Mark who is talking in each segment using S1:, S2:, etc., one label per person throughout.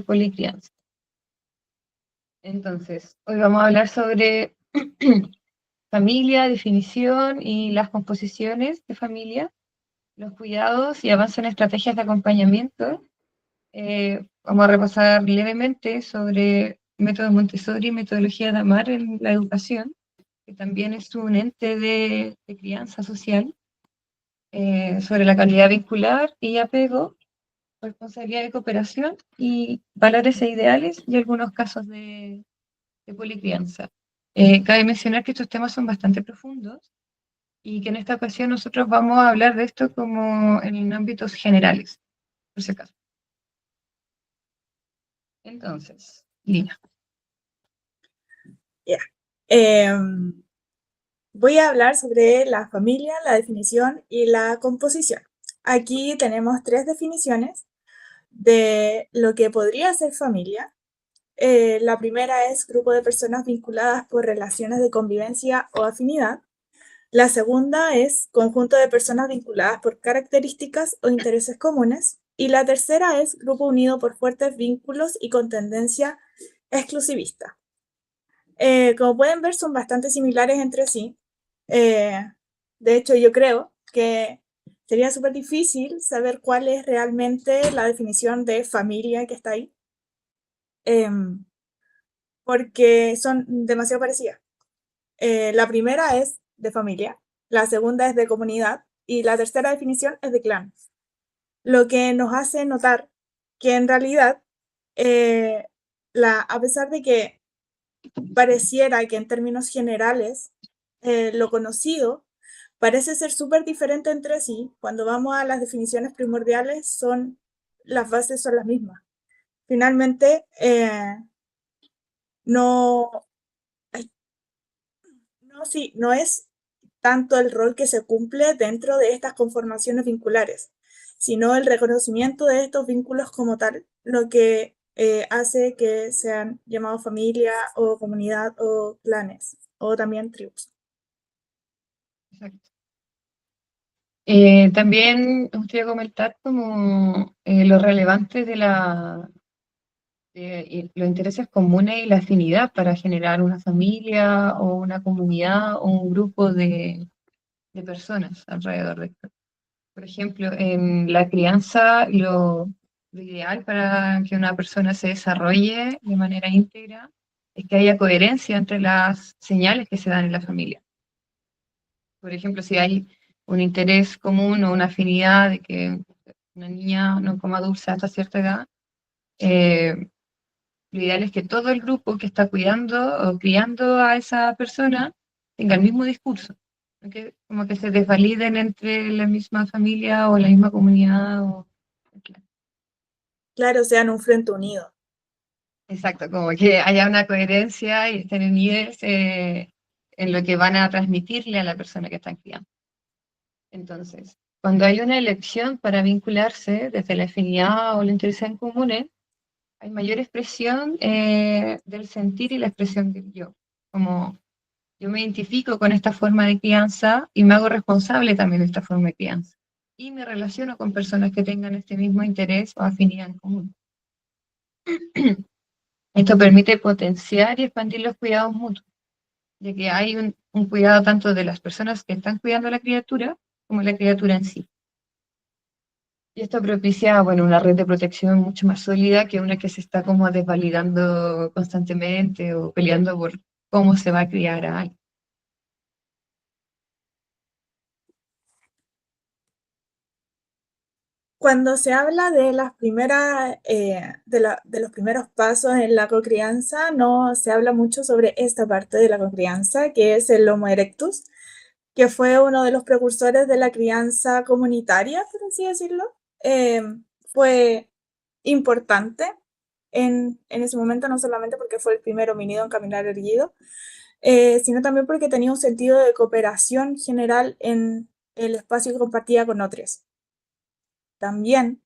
S1: policrianza. Entonces, hoy vamos a hablar sobre familia, definición y las composiciones de familia, los cuidados y avances en estrategias de acompañamiento. Vamos a repasar levemente sobre método Montessori y metodología de Amar en la educación, que también es un ente de crianza social, sobre la calidad vincular y apego, responsabilidad de cooperación y valores e ideales y algunos casos de policrianza. Cabe mencionar que estos temas son bastante profundos y que en esta ocasión nosotros vamos a hablar de esto como en ámbitos generales, por si acaso. Entonces, Lina.
S2: Voy a hablar sobre la familia, la definición y la composición. Aquí tenemos 3 definiciones de lo que podría ser familia. La primera es grupo de personas vinculadas por relaciones de convivencia o afinidad. La segunda es conjunto de personas vinculadas por características o intereses comunes. Y la tercera es grupo unido por fuertes vínculos y con tendencia exclusivista. Como pueden ver, son bastante similares entre sí. De hecho, yo creo que sería súper difícil saber cuál es realmente la definición de familia que está ahí, porque son demasiado parecidas. La primera es de familia, la segunda es de comunidad y la tercera definición es de clan. Lo que nos hace notar que en realidad, a pesar de que pareciera que en términos generales lo conocido parece ser súper diferente entre sí, cuando vamos a las definiciones primordiales las bases son las mismas. Finalmente, no es tanto el rol que se cumple dentro de estas conformaciones vinculares, sino el reconocimiento de estos vínculos como tal, lo que hace que sean llamados familia o comunidad o clanes o también tribus.
S1: Exacto. También me gustaría comentar como lo relevante de los intereses comunes y la afinidad para generar una familia o una comunidad o un grupo de personas alrededor de esto. Por ejemplo, en la crianza, lo ideal para que una persona se desarrolle de manera íntegra es que haya coherencia entre las señales que se dan en la familia. Por ejemplo, si hay un interés común o una afinidad de que una niña no coma dulce hasta cierta edad, lo ideal es que todo el grupo que está cuidando o criando a esa persona tenga el mismo discurso, ¿okay? Como que se desvaliden entre la misma familia o la misma comunidad.
S2: Claro, sean un frente unido.
S1: Exacto, como que haya una coherencia y estén unidos en lo que van a transmitirle a la persona que están criando. Entonces, cuando hay una elección para vincularse desde la afinidad o el interés en común, hay mayor expresión del sentir y la expresión del yo. Como yo me identifico con esta forma de crianza y me hago responsable también de esta forma de crianza. Y me relaciono con personas que tengan este mismo interés o afinidad en común. Esto permite potenciar y expandir los cuidados mutuos, de que hay un cuidado tanto de las personas que están cuidando a la criatura como la criatura en sí. Y esto propicia, bueno, una red de protección mucho más sólida que una que se está como desvalidando constantemente o peleando por cómo se va a criar a alguien.
S2: Cuando se habla de las primeras, de los primeros pasos en la cocrianza, no se habla mucho sobre esta parte de la cocrianza, que es el Homo erectus, que fue uno de los precursores de la crianza comunitaria, por así decirlo. Fue importante en ese momento, no solamente porque fue el primer homínido en caminar erguido, sino también porque tenía un sentido de cooperación general en el espacio que compartía con otros. También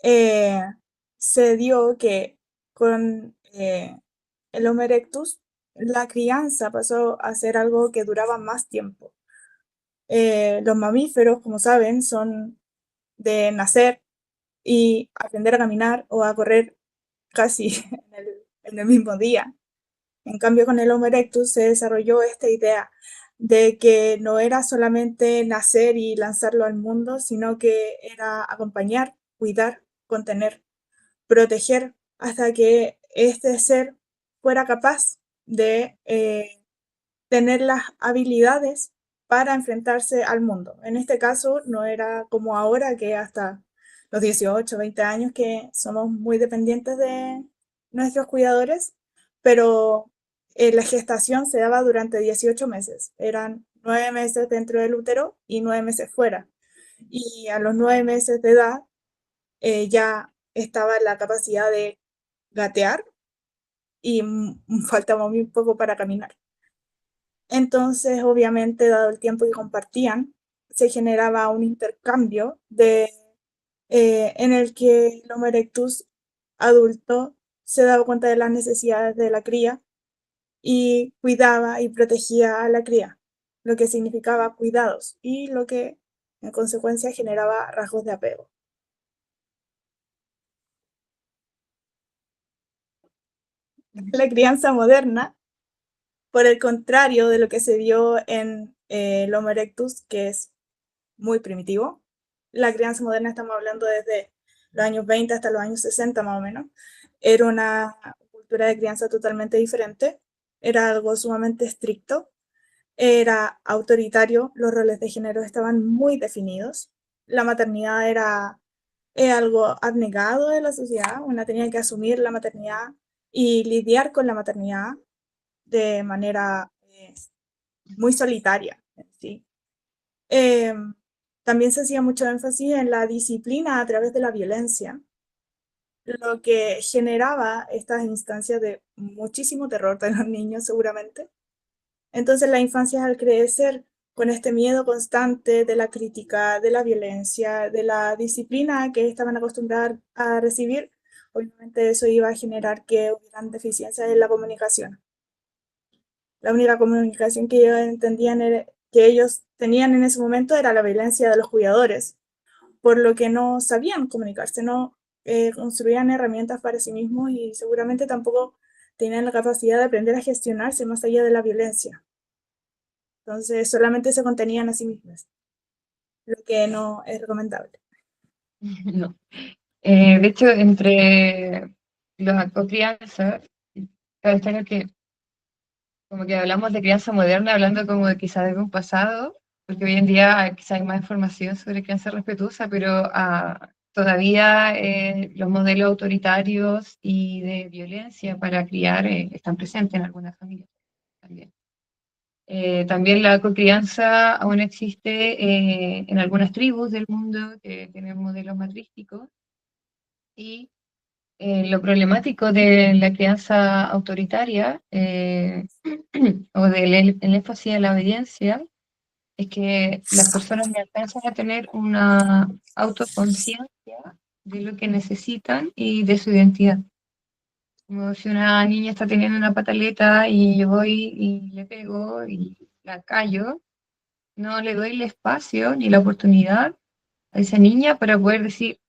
S2: se dio que con el Homo erectus la crianza pasó a ser algo que duraba más tiempo. Los mamíferos, como saben, son de nacer y aprender a caminar o a correr casi en el mismo día. En cambio, con el Homo erectus se desarrolló esta idea de que no era solamente nacer y lanzarlo al mundo, sino que era acompañar, cuidar, contener, proteger, hasta que este ser fuera capaz de tener las habilidades para enfrentarse al mundo. En este caso no era como ahora, que hasta los 18, 20 años que somos muy dependientes de nuestros cuidadores, pero la gestación se daba durante 18 meses. Eran 9 meses dentro del útero y 9 meses fuera. Y a los 9 meses de edad ya estaba la capacidad de gatear y faltaba muy poco para caminar. Entonces, obviamente, dado el tiempo que compartían, se generaba un intercambio en el que el Homo erectus adulto se daba cuenta de las necesidades de la cría y cuidaba y protegía a la cría, lo que significaba cuidados y lo que en consecuencia generaba rasgos de apego. La crianza moderna, por el contrario de lo que se vio en el Homo erectus, que es muy primitivo. La crianza moderna, estamos hablando desde los años 20 hasta los años 60 más o menos, era una cultura de crianza totalmente diferente, era algo sumamente estricto, era autoritario, los roles de género estaban muy definidos, la maternidad era algo abnegado de la sociedad, una tenía que asumir la maternidad y lidiar con la maternidad de manera muy solitaria. ¿Sí? Eh, También se hacía mucho énfasis en la disciplina a través de la violencia, lo que generaba estas instancias de muchísimo terror de los niños seguramente. Entonces la infancia, al crecer con este miedo constante de la crítica, de la violencia, de la disciplina que estaban acostumbrados a recibir, obviamente eso iba a generar que hubieran deficiencias en la comunicación. La única comunicación que ellos entendían que ellos tenían en ese momento era la violencia de los cuidadores, por lo que no sabían comunicarse, no construían herramientas para sí mismos y seguramente tampoco tenían la capacidad de aprender a gestionarse más allá de la violencia. Entonces solamente se contenían a sí mismos, lo que no es recomendable.
S1: No. De hecho, entre los crianzas, cabe destacar que como que hablamos de crianza moderna, hablando como de quizás de un pasado, porque hoy en día quizás hay más información sobre crianza respetuosa, pero todavía los modelos autoritarios y de violencia para criar están presentes en algunas familias también. También la cocrianza aún existe en algunas tribus del mundo que tienen modelos matrísticos y lo problemático de la crianza autoritaria o del el énfasis en la obediencia es que las personas no alcanzan a tener una autoconciencia de lo que necesitan y de su identidad. Como si una niña está teniendo una pataleta y yo voy y le pego y la callo, no le doy el espacio ni la oportunidad a esa niña para poder decir,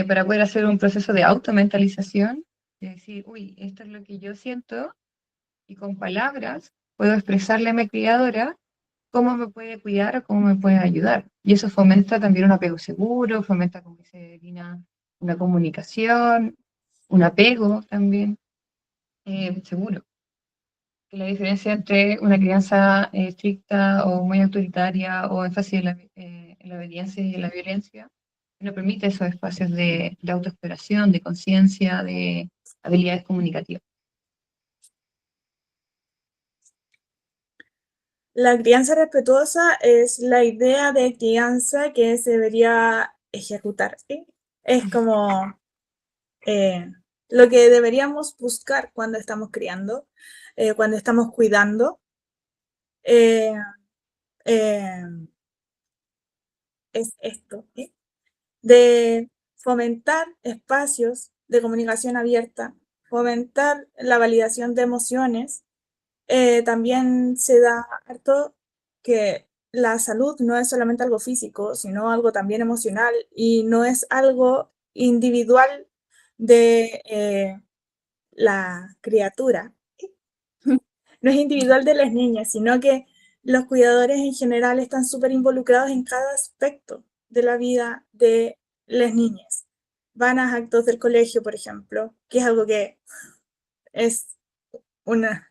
S1: para poder hacer un proceso de automentalización, de decir, uy, esto es lo que yo siento, y con palabras puedo expresarle a mi criadora cómo me puede cuidar o cómo me puede ayudar. Y eso fomenta también un apego seguro, fomenta, como dice Dina, una comunicación, un apego también seguro. Que la diferencia entre una crianza estricta o muy autoritaria o énfasis en la obediencia y en la violencia no permite esos espacios de autoexploración, de conciencia, de habilidades comunicativas.
S2: La crianza respetuosa es la idea de crianza que se debería ejecutar. ¿Sí? Es como lo que deberíamos buscar cuando estamos criando, cuando estamos cuidando. Eh, eh, es esto, ¿sí? De fomentar espacios de comunicación abierta, fomentar la validación de emociones. También se da harto que la salud no es solamente algo físico, sino algo también emocional y no es algo individual de la criatura no es individual de las niñas, sino que los cuidadores en general están súper involucrados en cada aspecto de la vida de las niñas. Van a actos del colegio, por ejemplo, que es algo que es una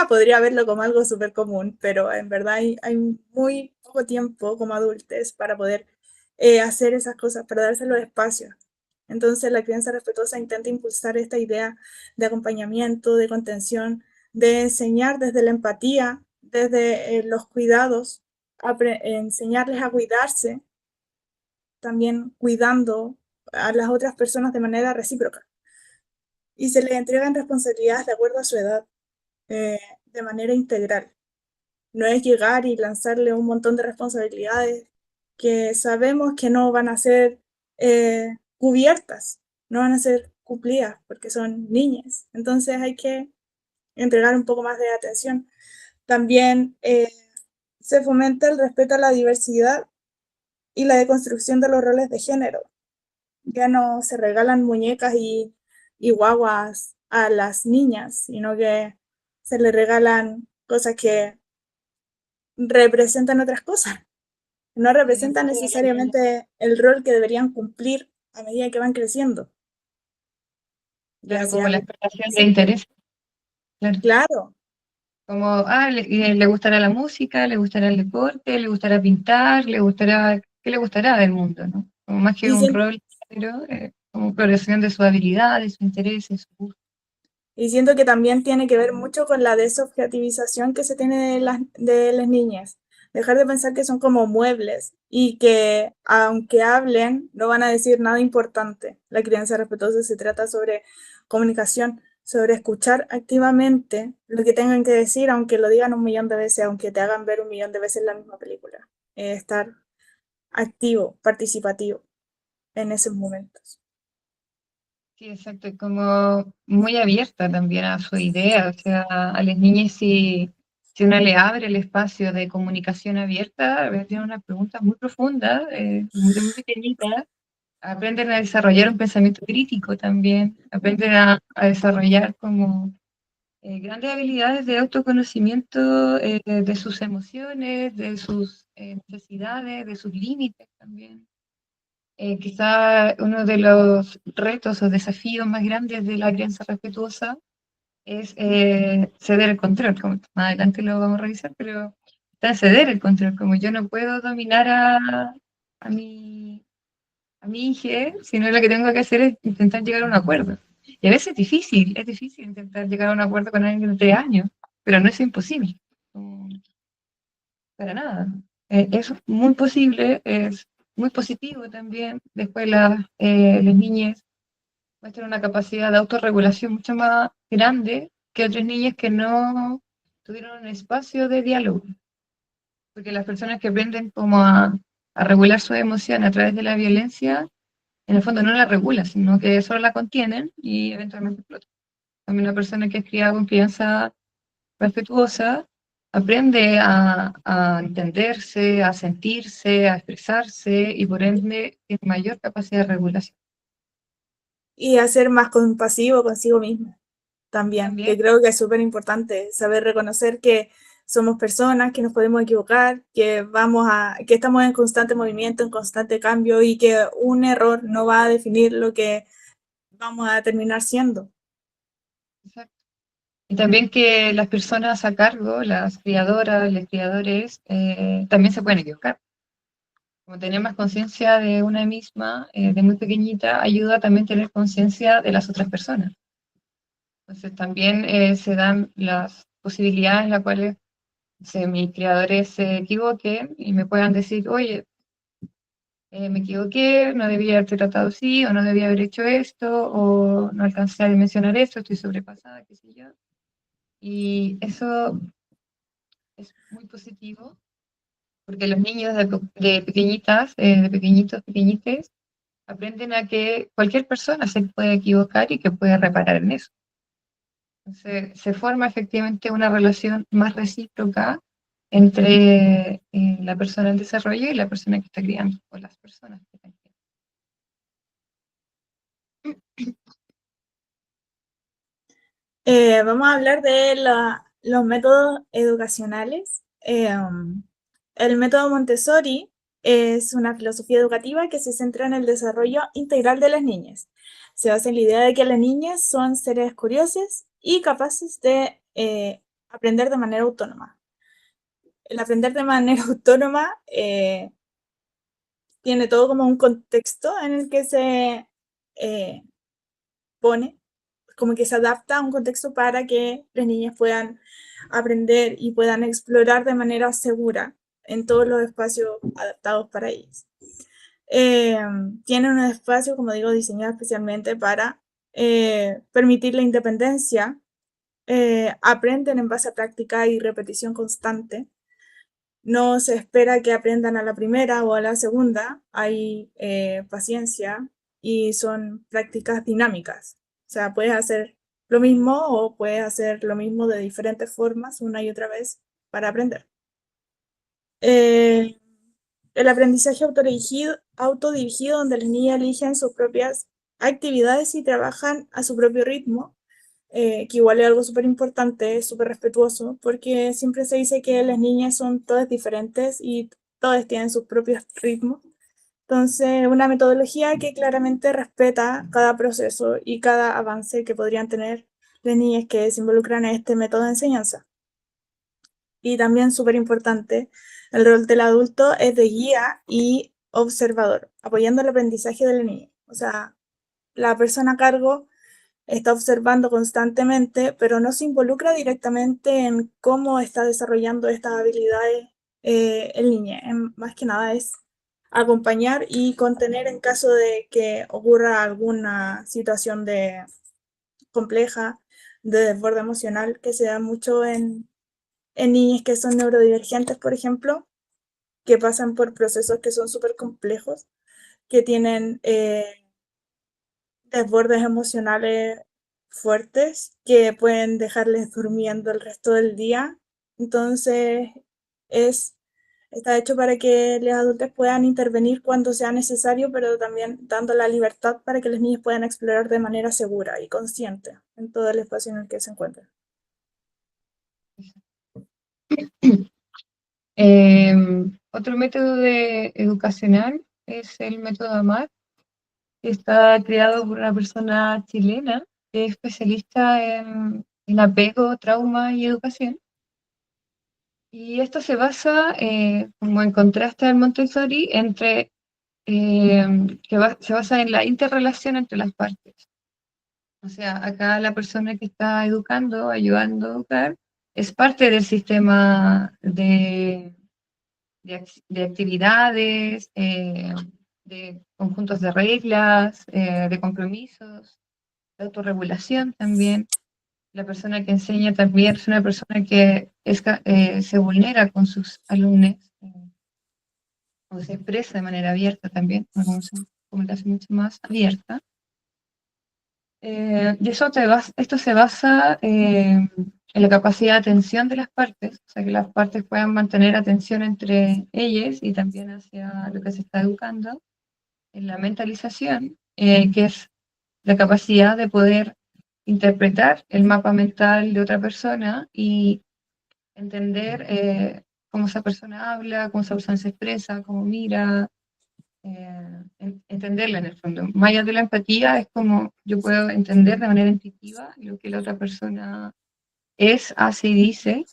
S2: podría verlo como algo súper común, pero en verdad hay muy poco tiempo como adultos para poder hacer esas cosas, para darse los espacios. Entonces la crianza respetuosa intenta impulsar esta idea de acompañamiento, de contención, de enseñar desde la empatía, desde los cuidados, enseñarles a cuidarse, también cuidando a las otras personas de manera recíproca. Y se les entregan responsabilidades de acuerdo a su edad, de manera integral. No es llegar y lanzarle un montón de responsabilidades que sabemos que no van a ser cubiertas, no van a ser cumplidas porque son niñas. Entonces hay que entregar un poco más de atención. También se fomenta el respeto a la diversidad y la deconstrucción de los roles de género. Ya no se regalan muñecas y guaguas a las niñas, sino que se les regalan cosas que representan otras cosas. No representan necesariamente el rol que deberían cumplir a medida que van creciendo. Ya
S1: Claro, como
S2: sea,
S1: la explotación de interés. Claro.
S2: claro.
S1: Como, le gustará la música, le gustará el deporte, le gustará pintar, ¿qué le gustará del mundo, no? Como más que
S2: Y,
S1: un
S2: sien-
S1: rol, pero como progresión de sus habilidades, sus intereses, sus gustos.
S2: y siento que también tiene que ver mucho con la desobjetivización que se tiene de las niñas. Dejar de pensar que son como muebles y que aunque hablen, no van a decir nada importante. La crianza respetuosa se trata sobre comunicación, sobre escuchar activamente lo que tengan que decir, aunque lo digan un millón de veces, aunque te hagan ver un millón de veces la misma película. Estar activo, participativo en esos momentos.
S1: Sí, exacto, como muy abierta también a su idea, o sea, a las niñas si uno le abre el espacio de comunicación abierta, a veces tiene una pregunta muy profunda, muy pequeñita, aprenden a desarrollar un pensamiento crítico también, aprenden a desarrollar como grandes habilidades de autoconocimiento de sus emociones, de sus necesidades, de sus límites también. Quizá uno de los retos o desafíos más grandes de la crianza respetuosa es ceder el control, como más adelante lo vamos a revisar, pero está en ceder el control, como yo no puedo dominar a mi, a mi hija, sino lo que tengo que hacer es intentar llegar a un acuerdo. Y a veces es difícil intentar llegar a un acuerdo con alguien de 3 años, pero no es imposible, para nada. Es muy posible, es muy positivo también. Después las niñas muestran una capacidad de autorregulación mucho más grande que otras niñas que no tuvieron un espacio de diálogo. Porque las personas que aprenden como a regular su emoción a través de la violencia, en el fondo no la regulan, sino que solo la contienen y eventualmente explotan. También una persona que es criada con crianza respetuosa aprende a entenderse, a sentirse, a expresarse y por ende tiene mayor capacidad de regulación.
S2: Y a ser más compasivo consigo mismo también, que
S1: También,
S2: creo que es súper importante saber reconocer que somos personas, que nos podemos equivocar, que estamos en constante movimiento, en constante cambio y que un error no va a definir lo que vamos a terminar siendo.
S1: exacto. Y también que las personas a cargo, las criadoras, los criadores, también se pueden equivocar. Como tener más conciencia de una misma, de muy pequeñita, ayuda también a tener conciencia de las otras personas. Entonces también se dan las posibilidades en las cuales mis criadores se equivoquen y me puedan decir, oye, me equivoqué, no debía haberte tratado así, o no debía haber hecho esto, o no alcancé a mencionar esto, estoy sobrepasada, qué sé yo. Y eso es muy positivo, porque los niños de pequeñitas, de pequeñitos, pequeñites, aprenden a que cualquier persona se puede equivocar y que puede reparar en eso. Entonces, se forma efectivamente una relación más recíproca entre la persona en desarrollo y la persona que está criando, o las personas que están criando.
S2: Vamos a hablar de los métodos educacionales. El método Montessori es una filosofía educativa que se centra en el desarrollo integral de las niñas. Se basa en la idea de que las niñas son seres curiosos y capaces de aprender de manera autónoma. El aprender de manera autónoma tiene todo como un contexto en el que se pone, como que se adapta a un contexto para que las niñas puedan aprender y puedan explorar de manera segura en todos los espacios adaptados para ellas. Tienen un espacio, como digo, diseñado especialmente para permitir la independencia. Aprenden en base a práctica y repetición constante. No se espera que aprendan a la primera o a la segunda, hay paciencia y son prácticas dinámicas. O sea, puedes hacer lo mismo o puedes hacer lo mismo de diferentes formas una y otra vez para aprender. El aprendizaje autodirigido, donde las niñas eligen sus propias actividades y trabajan a su propio ritmo, que igual es algo súper importante, súper respetuoso, porque siempre se dice que las niñas son todas diferentes y todas tienen sus propios ritmos. Entonces, una metodología que claramente respeta cada proceso y cada avance que podrían tener las niñas que se involucran en este método de enseñanza. Y también súper importante, el rol del adulto es de guía y observador, apoyando el aprendizaje de la niña. O sea, la persona a cargo está observando constantemente, pero no se involucra directamente en cómo está desarrollando estas habilidades el niño. Más que nada es acompañar y contener en caso de que ocurra alguna situación de compleja, de desborde emocional, que se da mucho en niñas que son neurodivergentes, por ejemplo, que pasan por procesos que son súper complejos, que tienen desbordes emocionales fuertes que pueden dejarles durmiendo el resto del día. Entonces, está hecho para que los adultos puedan intervenir cuando sea necesario, pero también dando la libertad para que los niños puedan explorar de manera segura y consciente en todo el espacio en el que se encuentran.
S1: Otro método educacional es el método AMAR, que está creado por una persona chilena que es especialista en apego, trauma y educación. Y esto se basa, como en contraste al Montessori, se basa en la interrelación entre las partes. O sea, acá la persona que está educando, ayudando a educar, es parte del sistema de actividades, de conjuntos de reglas, de compromisos, de autorregulación también. La persona que enseña también es una persona que se vulnera con sus alumnos, o se expresa de manera abierta también, una comunicación mucho más abierta. Y esto se basa en la capacidad de atención de las partes, o sea, que las partes puedan mantener atención entre ellas y también hacia lo que se está educando, en la mentalización, que es la capacidad de poder interpretar el mapa mental de otra persona y entender cómo esa persona habla, cómo esa persona se expresa, cómo mira, entenderla en el fondo. Más allá de la empatía, es como yo puedo entender de manera intuitiva lo que la otra persona es, hace y dice,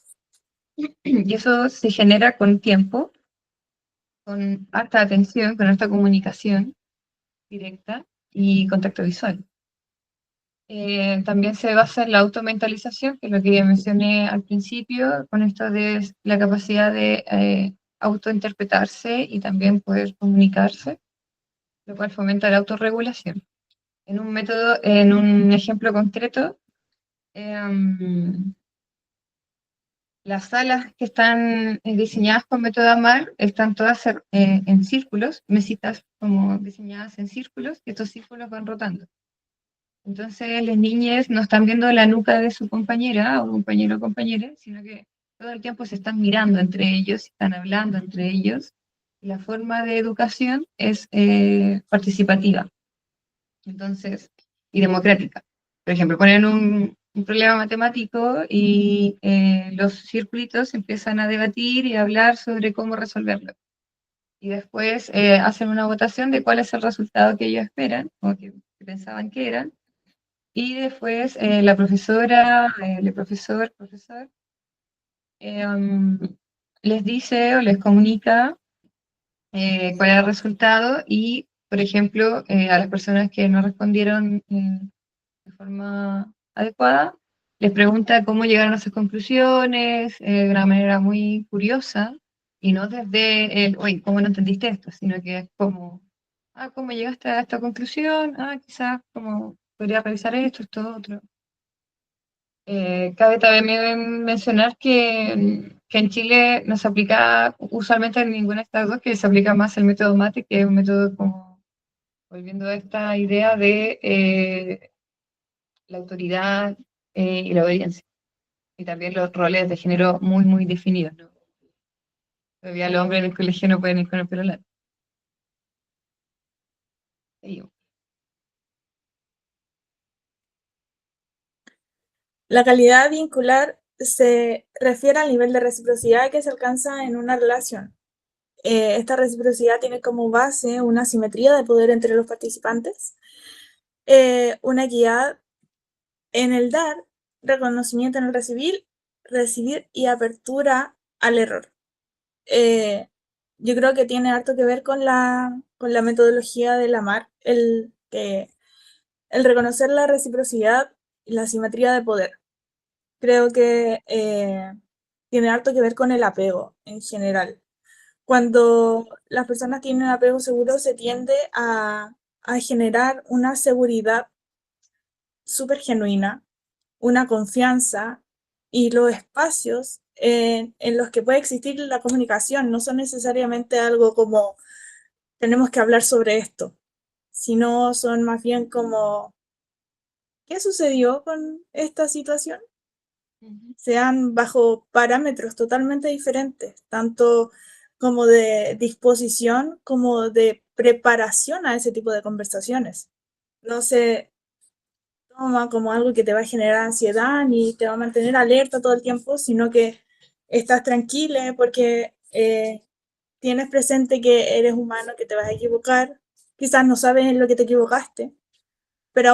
S1: y eso se genera con tiempo, con harta atención, con harta comunicación directa y contacto visual. También se basa en la automentalización, que es lo que ya mencioné al principio, con esto de la capacidad de autointerpretarse y también poder comunicarse, lo cual fomenta la autorregulación. En un ejemplo concreto, las salas que están diseñadas con método AMAR están todas en círculos, mesitas como diseñadas en círculos, y estos círculos van rotando. Entonces las niñas no están viendo la nuca de su compañera o compañero o compañera, sino que todo el tiempo se están mirando entre ellos, están hablando entre ellos. Y la forma de educación es participativa. Entonces, y democrática. Por ejemplo, ponen un problema matemático y los circulitos empiezan a debatir y a hablar sobre cómo resolverlo. Y después hacen una votación de cuál es el resultado que ellos esperan o que pensaban que eran. Y después la profesora, el profesor, les dice o les comunica cuál era el resultado y, por ejemplo, a las personas que no respondieron de forma adecuada, les pregunta cómo llegaron a sus conclusiones de una manera muy curiosa y no desde el, oye, ¿cómo no entendiste esto? Sino que es como, ah, ¿cómo llegaste a esta conclusión? Ah, quizás como podría revisar esto, esto, otro. Cabe también mencionar que en Chile no se aplica usualmente en ninguna de estas dos, que se aplica más el método MATE, que es un método como, volviendo a esta idea de la autoridad y la obediencia. Y también los roles de género muy, muy definidos, ¿no? Todavía los hombres en el colegio no pueden ir con el pelo largo. Seguimos.
S2: La calidad vincular se refiere al nivel de reciprocidad que se alcanza en una relación. Esta reciprocidad tiene como base una simetría de poder entre los participantes, una equidad en el dar, reconocimiento en el recibir y apertura al error. Yo creo que tiene harto que ver con la metodología del amar, el reconocer la reciprocidad y la simetría de poder. Creo que tiene harto que ver con el apego en general. Cuando las personas tienen apego seguro, se tiende a generar una seguridad súper genuina, una confianza y los espacios en los que puede existir la comunicación no son necesariamente algo como tenemos que hablar sobre esto, sino son más bien como ¿qué sucedió con esta situación? Sean bajo parámetros totalmente diferentes, tanto como de disposición como de preparación a ese tipo de conversaciones. No se toma como algo que te va a generar ansiedad ni te va a mantener alerta todo el tiempo, sino que estás tranquila porque tienes presente que eres humano, que te vas a equivocar, quizás no sabes en lo que te equivocaste, pero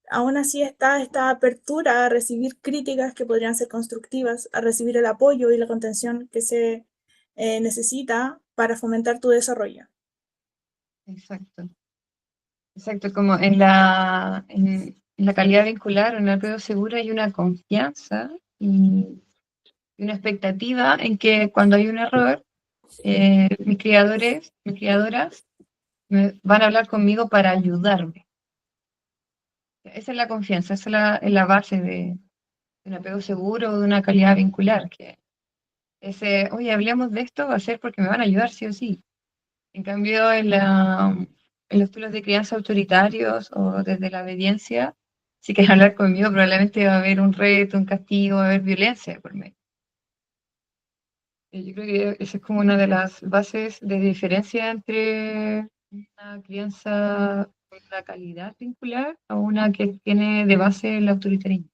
S2: aún así está esta apertura a recibir críticas que podrían ser constructivas, a recibir el apoyo y la contención que se necesita para fomentar tu desarrollo.
S1: Exacto. Exacto, como en la calidad vincular, en el apego seguro hay una confianza y una expectativa en que cuando hay un error, mis criadores, mis criadoras van a hablar conmigo para ayudarme. Esa es la confianza, esa es la base de un apego seguro o de una calidad vincular, que ese, oye, hablemos de esto, va a ser porque me van a ayudar sí o sí. En cambio, en los estilos de crianza autoritarios o desde la obediencia, si quieren hablar conmigo, probablemente va a haber un reto, un castigo, va a haber violencia por medio. Yo creo que esa es como una de las bases de diferencia entre una crianza con una calidad vincular a una que tiene de base el autoritarismo.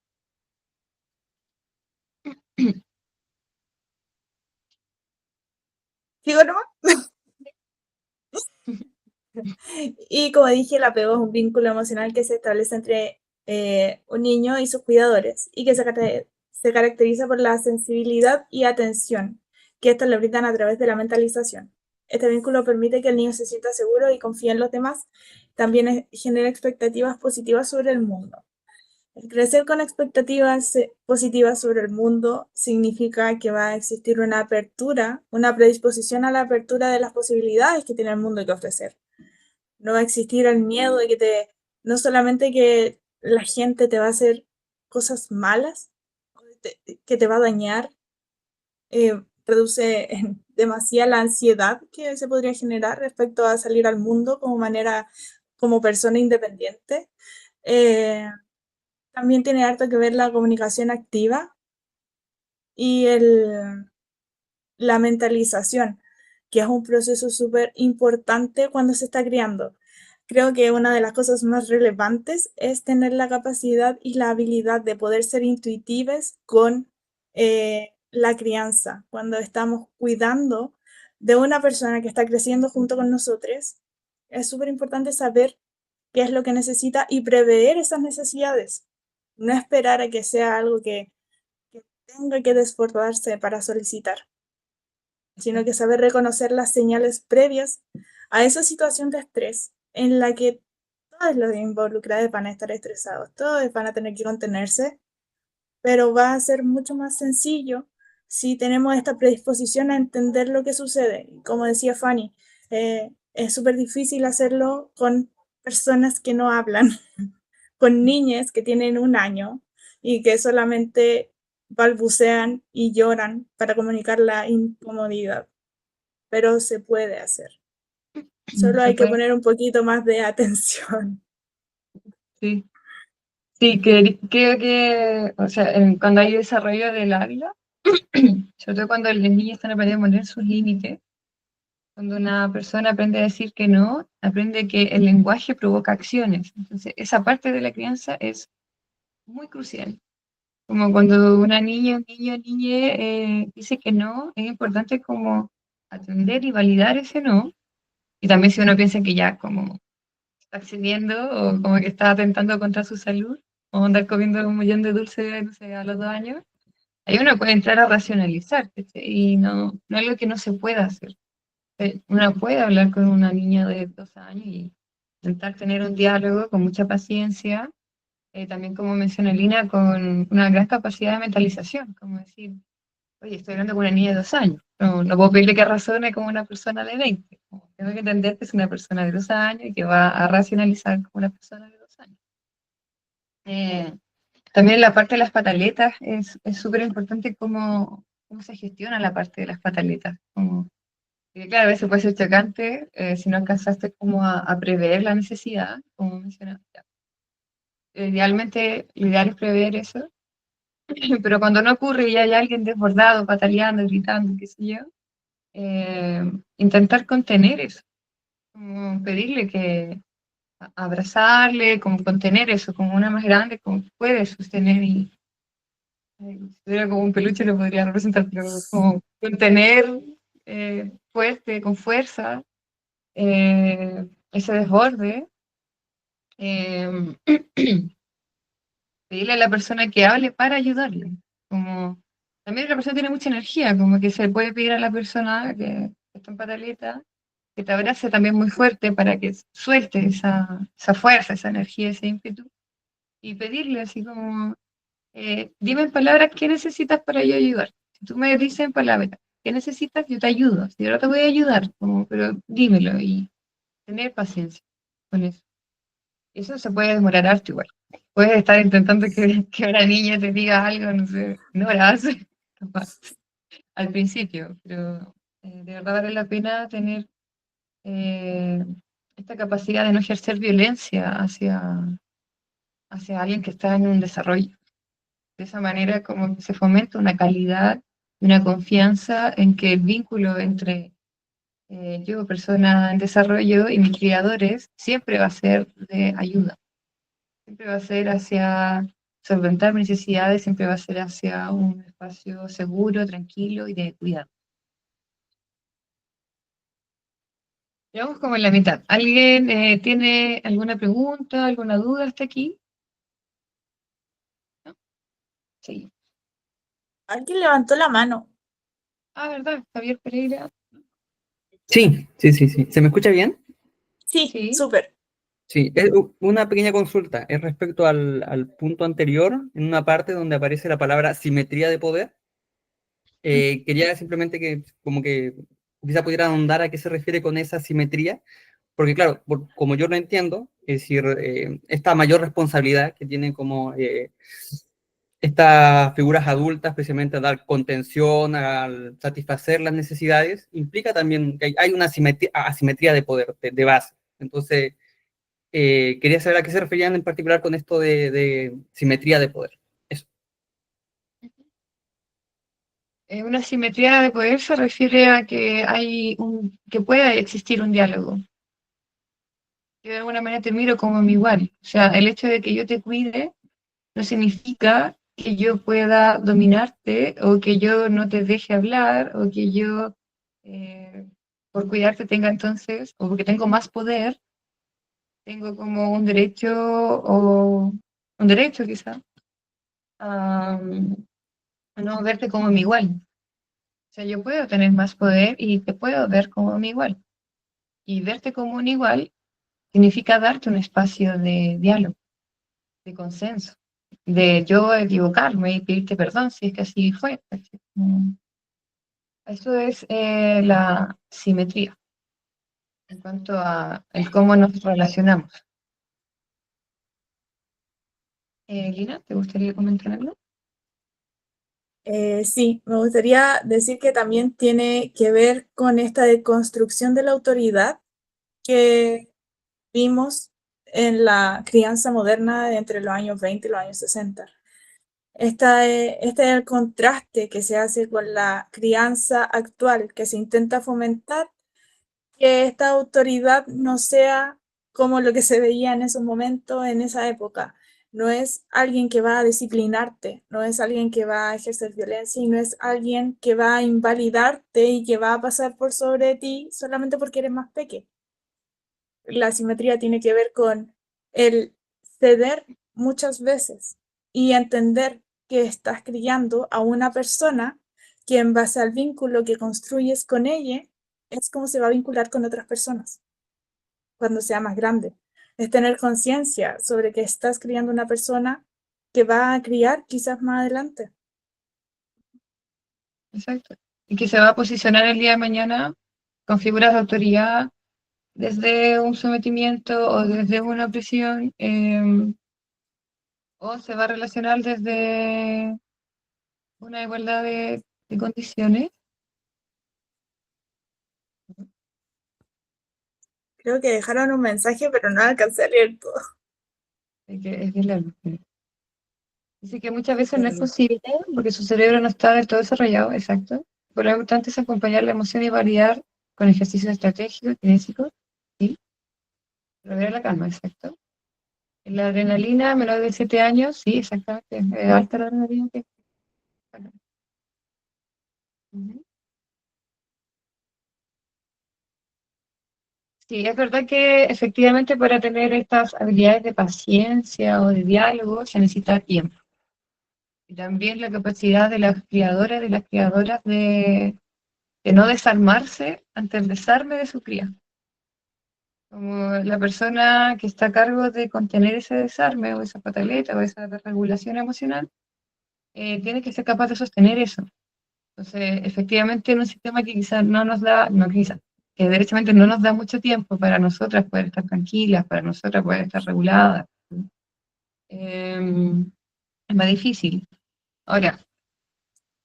S2: ¿Sigo nomás? Y como dije, el apego es un vínculo emocional que se establece entre un niño y sus cuidadores y que se caracteriza por la sensibilidad y atención que estos le brindan a través de la mentalización. Este vínculo permite que el niño se sienta seguro y confíe en los demás. También genera expectativas positivas sobre el mundo. El crecer con expectativas positivas sobre el mundo significa que va a existir una apertura, una predisposición a la apertura de las posibilidades que tiene el mundo que ofrecer. No va a existir el miedo de no solamente que la gente te va a hacer cosas malas, que te va a dañar, reduce en demasía la ansiedad que se podría generar respecto a salir al mundo como persona independiente. Eh, También tiene harto que ver la comunicación activa y la mentalización, que es un proceso súper importante cuando se está criando. Creo que una de las cosas más relevantes es tener la capacidad y la habilidad de poder ser intuitivas con la crianza. Cuando estamos cuidando de una persona que está creciendo junto con nosotros, es súper importante saber qué es lo que necesita y prever esas necesidades. No esperar a que sea algo que tenga que desbordarse para solicitar, sino que saber reconocer las señales previas a esa situación de estrés en la que todos los involucrados van a estar estresados, todos van a tener que contenerse, pero va a ser mucho más sencillo si tenemos esta predisposición a entender lo que sucede. Como decía Fanny, es súper difícil hacerlo con personas que no hablan, con niñas que tienen 1 año y que solamente balbucean y lloran para comunicar la incomodidad, pero se puede hacer. Solo
S1: Se
S2: hay que
S1: puede,
S2: poner un poquito más de atención.
S1: sí. Sí, creo que, o sea, cuando hay desarrollo del habla, sobre todo cuando los niños están aprendiendo a poner sus límites, cuando una persona aprende a decir que no, aprende que el lenguaje provoca acciones. Entonces, esa parte de la crianza es muy crucial. Como cuando una niña, un niño, niña dice que no, es importante como atender y validar ese no. Y también si uno piensa que ya como está accediendo o como que está atentando contra su salud, o andar comiendo 1 millón de dulces, no sé, a los 2 años, ahí uno puede entrar a racionalizar, ¿cachai? Y no es algo que no se pueda hacer. Uno puede hablar con una niña de 2 años y intentar tener un diálogo con mucha paciencia, también como menciona Lina, con una gran capacidad de mentalización, como decir, oye, estoy hablando con una niña de 2 años, no puedo pedirle que razone como una persona de 20, tengo que entender que es una persona de 2 años y que va a racionalizar como una persona de 2 años. Eh, También la parte de las pataletas es súper importante cómo se gestiona la parte de las pataletas. Porque claro, a veces puede ser chocante si no alcanzaste como a prever la necesidad, como mencionaba. Idealmente, lo ideal es prever eso, pero cuando no ocurre y hay alguien desbordado, pataleando, gritando, qué sé yo, eh, intentar contener eso, como pedirle que abrazarle, como contener eso, como una más grande, como puede sostener y si tuviera como un peluche lo podría representar, pero como contener fuerte, con fuerza, ese desborde, eh, pedirle a la persona que hable para ayudarle. Como, también la persona tiene mucha energía, como que se puede pedir a la persona que está en pataleta que te abrace también muy fuerte para que suelte esa fuerza, esa energía, ese ímpetu, y pedirle así como, dime en palabras qué necesitas para yo ayudar. Si tú me dices en palabras qué necesitas, yo te ayudo. Si ahora te voy a ayudar, como, pero dímelo y tener paciencia con eso. Eso se puede demorar harto igual. Puedes estar intentando que una niña te diga algo, no sé, no la hace, capaz, al principio, pero de verdad vale la pena tener eh, esta capacidad de no ejercer violencia hacia alguien que está en un desarrollo. De esa manera como que se fomenta una calidad y una confianza en que el vínculo entre yo, persona en desarrollo, y mis criadores, siempre va a ser de ayuda. Siempre va a ser hacia solventar mis necesidades, siempre va a ser hacia un espacio seguro, tranquilo y de cuidado. Llegamos como en la mitad. ¿Alguien tiene alguna pregunta, alguna duda hasta aquí? ¿No? Sí.
S2: Alguien levantó la mano.
S1: Ah, ¿verdad? Javier Pereira.
S3: Sí, sí, sí, sí. ¿Se me escucha bien?
S2: Sí,
S1: Sí.
S2: súper.
S3: Sí, es una pequeña consulta. Es respecto al punto anterior, en una parte donde aparece la palabra simetría de poder. Quería simplemente que, como que quizá pudiera ahondar a qué se refiere con esa simetría, porque claro, como yo lo entiendo, es decir, esta mayor responsabilidad que tienen como estas figuras adultas, especialmente a dar contención, al satisfacer las necesidades, implica también que hay una asimetría de poder, de base. Entonces, quería saber a qué se referían en particular con esto de simetría de poder. Eso.
S1: Una simetría de poder se refiere a que que pueda existir un diálogo. yo de alguna manera te miro como mi igual. O sea, el hecho de que yo te cuide no significa que yo pueda dominarte o que yo no te deje hablar o que yo, por cuidarte, tenga entonces, o porque tengo más poder, tengo como un derecho o un derecho quizá a, a no verte como mi igual. O sea, yo puedo tener más poder y te puedo ver como mi igual. Y verte como un igual significa darte un espacio de diálogo, de consenso, de yo equivocarme y pedirte perdón si es que así fue. Eso es la simetría en cuanto a el cómo nos relacionamos. Lina, ¿te gustaría comentar algo?
S2: Sí, me gustaría decir que también tiene que ver con esta deconstrucción de la autoridad que vimos en la crianza moderna entre los años 20 y los años 60. Este es el contraste que se hace con la crianza actual, que se intenta fomentar que esta autoridad no sea como lo que se veía en esos momentos, en esa época. No es alguien que va a disciplinarte, no es alguien que va a ejercer violencia y no es alguien que va a invalidarte y que va a pasar por sobre ti solamente porque eres más pequeño. La simetría tiene que ver con el ceder muchas veces y entender que estás criando a una persona que en base al vínculo que construyes con ella es como se va a vincular con otras personas cuando sea más grande. Es tener conciencia sobre que estás criando una persona que va a criar quizás más adelante.
S1: Exacto. Y que se va a posicionar el día de mañana con figuras de autoridad desde un sometimiento o desde una opresión, o se va a relacionar desde una igualdad de condiciones.
S2: Creo que dejaron un mensaje, pero no alcancé a leer todo.
S1: Es bien largo. Dice que muchas veces no es posible porque su cerebro no está del todo desarrollado, exacto. Por lo importante es acompañar la emoción y validar con ejercicios estratégicos, kinésicos, ¿sí? Lograr la calma, exacto. La adrenalina, menor de 7 años, sí, exactamente. Alta la adrenalina. Ujú. Sí, es verdad que efectivamente para tener estas habilidades de paciencia o de diálogo se necesita tiempo. Y también la capacidad de las criadoras, de no desarmarse ante el desarme de su cría. Como la persona que está a cargo de contener ese desarme o esa pataleta o esa regulación emocional, tiene que ser capaz de sostener eso. Entonces, efectivamente, en un sistema que quizás no nos da, no quizás, que derechamente no nos da mucho tiempo para nosotras poder estar tranquilas, para nosotras poder estar reguladas, es más difícil. Ahora,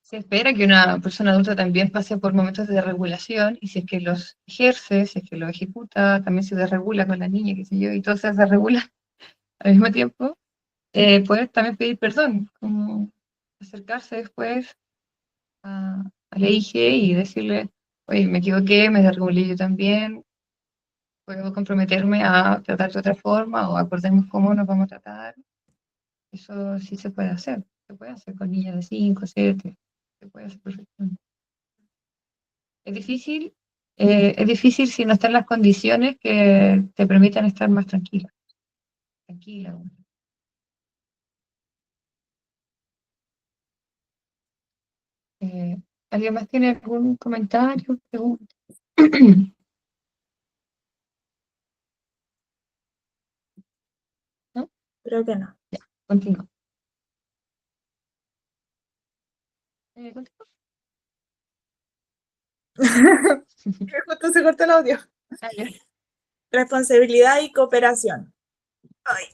S1: se espera que una persona adulta también pase por momentos de regulación y si es que los ejerce, si es que los ejecuta, también se desregula con la niña, qué sé yo, y todo se desregula al mismo tiempo, puede también pedir perdón, como acercarse después a la hija y decirle, oye, me equivoqué, me desregulé yo también, puedo comprometerme a tratar de otra forma o acordemos cómo nos vamos a tratar. Eso sí se puede hacer con niñas de 5, 7, se puede hacer perfectamente. Es difícil si no están las condiciones que te permitan estar más tranquila. Tranquila. Bueno. ¿Alguien más tiene algún comentario, pregunta? ¿No?
S2: Creo que no.
S1: Continúo. ¿Continúo?
S2: Justo se cortó el audio.
S1: Ah, ya.
S2: Responsabilidad y cooperación. Ay.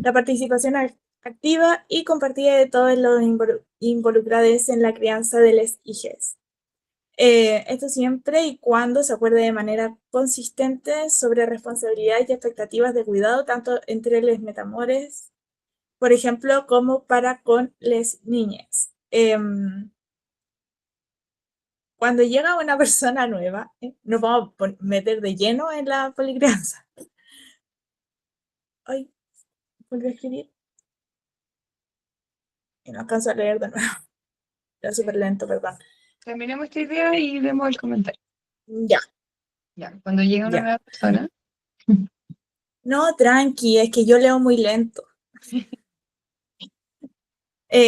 S2: La participación activa y compartida de todos los involucrados en la crianza de las hijas. Esto siempre y cuando se acuerde de manera consistente sobre responsabilidades y expectativas de cuidado, tanto entre los metamores, por ejemplo, como para con las niñas. cuando llega una persona nueva, nos vamos a meter de lleno en la policrianza. Ay, volví a escribir y no alcanzo a leer de nuevo. Era súper lento, perdón.
S1: Terminemos esta idea y vemos el comentario.
S2: Ya,
S1: Ya, cuando llega una
S2: ya.
S1: nueva persona,
S2: No, tranqui, es que yo leo muy lento.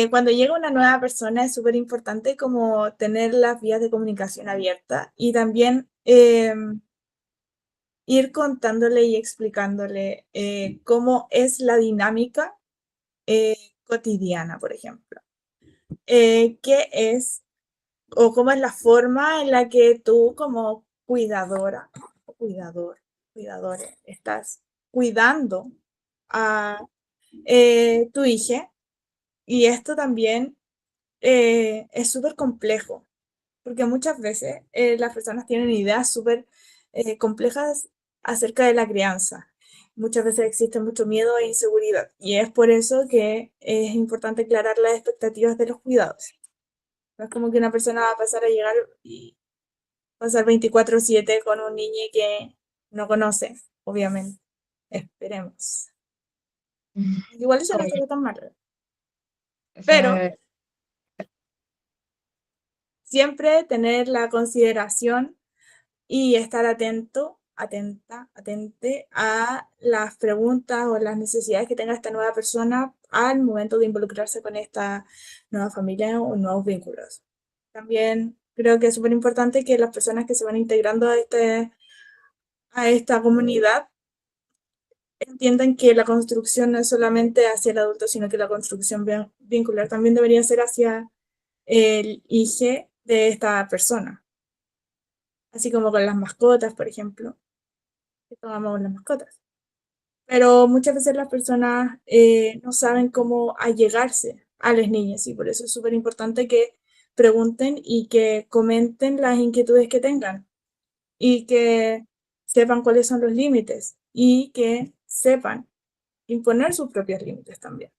S2: Cuando llega una nueva persona es súper importante como tener las vías de comunicación abiertas y también ir contándole y explicándole cómo es la dinámica cotidiana, por ejemplo. ¿Qué es o cómo es la forma en la que tú como cuidadora o cuidadores, estás cuidando a tu hija? Y esto también es súper complejo, porque muchas veces las personas tienen ideas súper complejas acerca de la crianza. Muchas veces existe mucho miedo e inseguridad, y es por eso que es importante aclarar las expectativas de los cuidados. No es como que una persona va a pasar a llegar y pasar 24/7 con un niño que no conoce, obviamente. Esperemos. Igual eso no
S1: obvio,
S2: estaría tan mal, pero
S1: esa-
S2: siempre tener la consideración y estar atente a las preguntas o las necesidades que tenga esta nueva persona al momento de involucrarse con esta nueva familia o nuevos vínculos. También creo que es súper importante que las personas que se van integrando a esta comunidad entiendan que la construcción no es solamente hacia el adulto, sino que la construcción vincular también debería ser hacia el hijo de esta persona. Así como con las mascotas, por ejemplo, que tomamos las mascotas. Pero muchas veces las personas no saben cómo allegarse a las niñas y por eso es súper importante que pregunten y que comenten las inquietudes que tengan y que sepan cuáles son los límites y que sepan imponer sus propios límites también.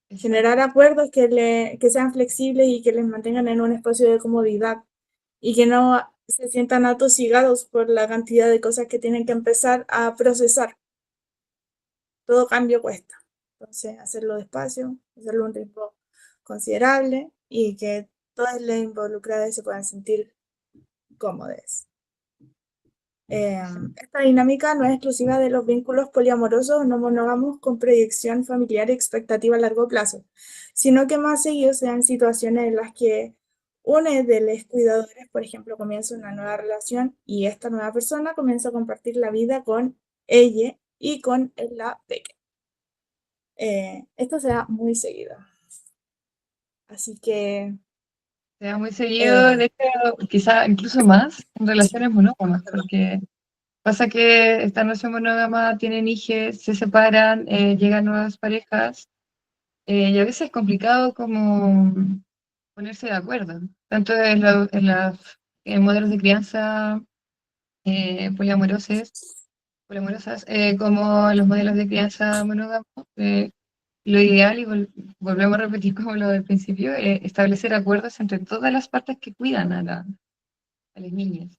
S2: Generar acuerdos que sean flexibles y que les mantengan en un espacio de comodidad y que no se sientan atosigados por la cantidad de cosas que tienen que empezar a procesar. Todo cambio cuesta. Entonces, hacerlo despacio, hacerlo a un ritmo considerable y que todas las involucradas se puedan sentir cómodas. Esta dinámica no es exclusiva de los vínculos poliamorosos o no monógamos con proyección familiar y expectativa a largo plazo, sino que más seguido se dan situaciones en las que uno de los cuidadores, por ejemplo, comienza una nueva relación y esta nueva persona comienza a compartir la vida con ella y con la pequeña. Esto se da muy seguido. Así que
S1: se da muy seguido,
S2: eh,
S1: de hecho, quizá incluso más en relaciones monógamas, porque pasa que esta relación monógama tienen hijos, se separan, llegan nuevas parejas, y a veces es complicado como ponerse de acuerdo, tanto en modelos de crianza poliamorosas, como en los modelos de crianza monógamos. Lo ideal, y volvemos a repetir como lo del principio, es establecer acuerdos entre todas las partes que cuidan a las niñas.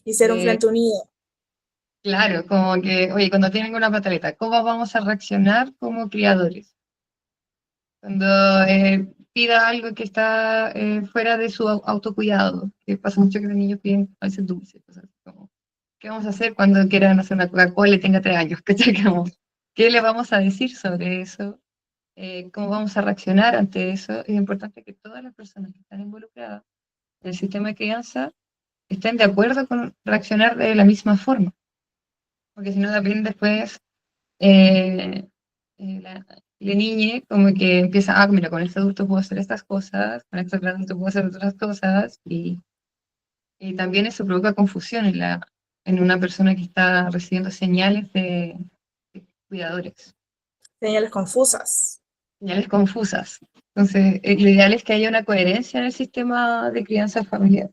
S2: y ser un
S1: Eh,
S2: frente unido.
S1: claro, como que, oye, cuando tienen una pataleta, ¿cómo vamos a reaccionar como criadores? Cuando pida algo que está fuera de su autocuidado, que pasa mucho que los niños piden a veces dulces, cosas así como, ¿qué vamos a hacer cuando quieran hacer una Coca-Cola y tenga 3 años? ¿Qué le vamos a decir sobre eso? ¿Cómo vamos a reaccionar ante eso? Es importante que todas las personas que están involucradas en el sistema de crianza estén de acuerdo con reaccionar de la misma forma, porque si no también después eh, la niña como que empieza, mira, con este adulto puedo hacer estas cosas, con este adulto puedo hacer otras cosas, y también eso provoca confusión en una persona que está recibiendo señales de cuidadores,
S2: Señales confusas.
S1: señales confusas. Entonces, lo ideal es que haya una coherencia en el sistema de crianza familiar.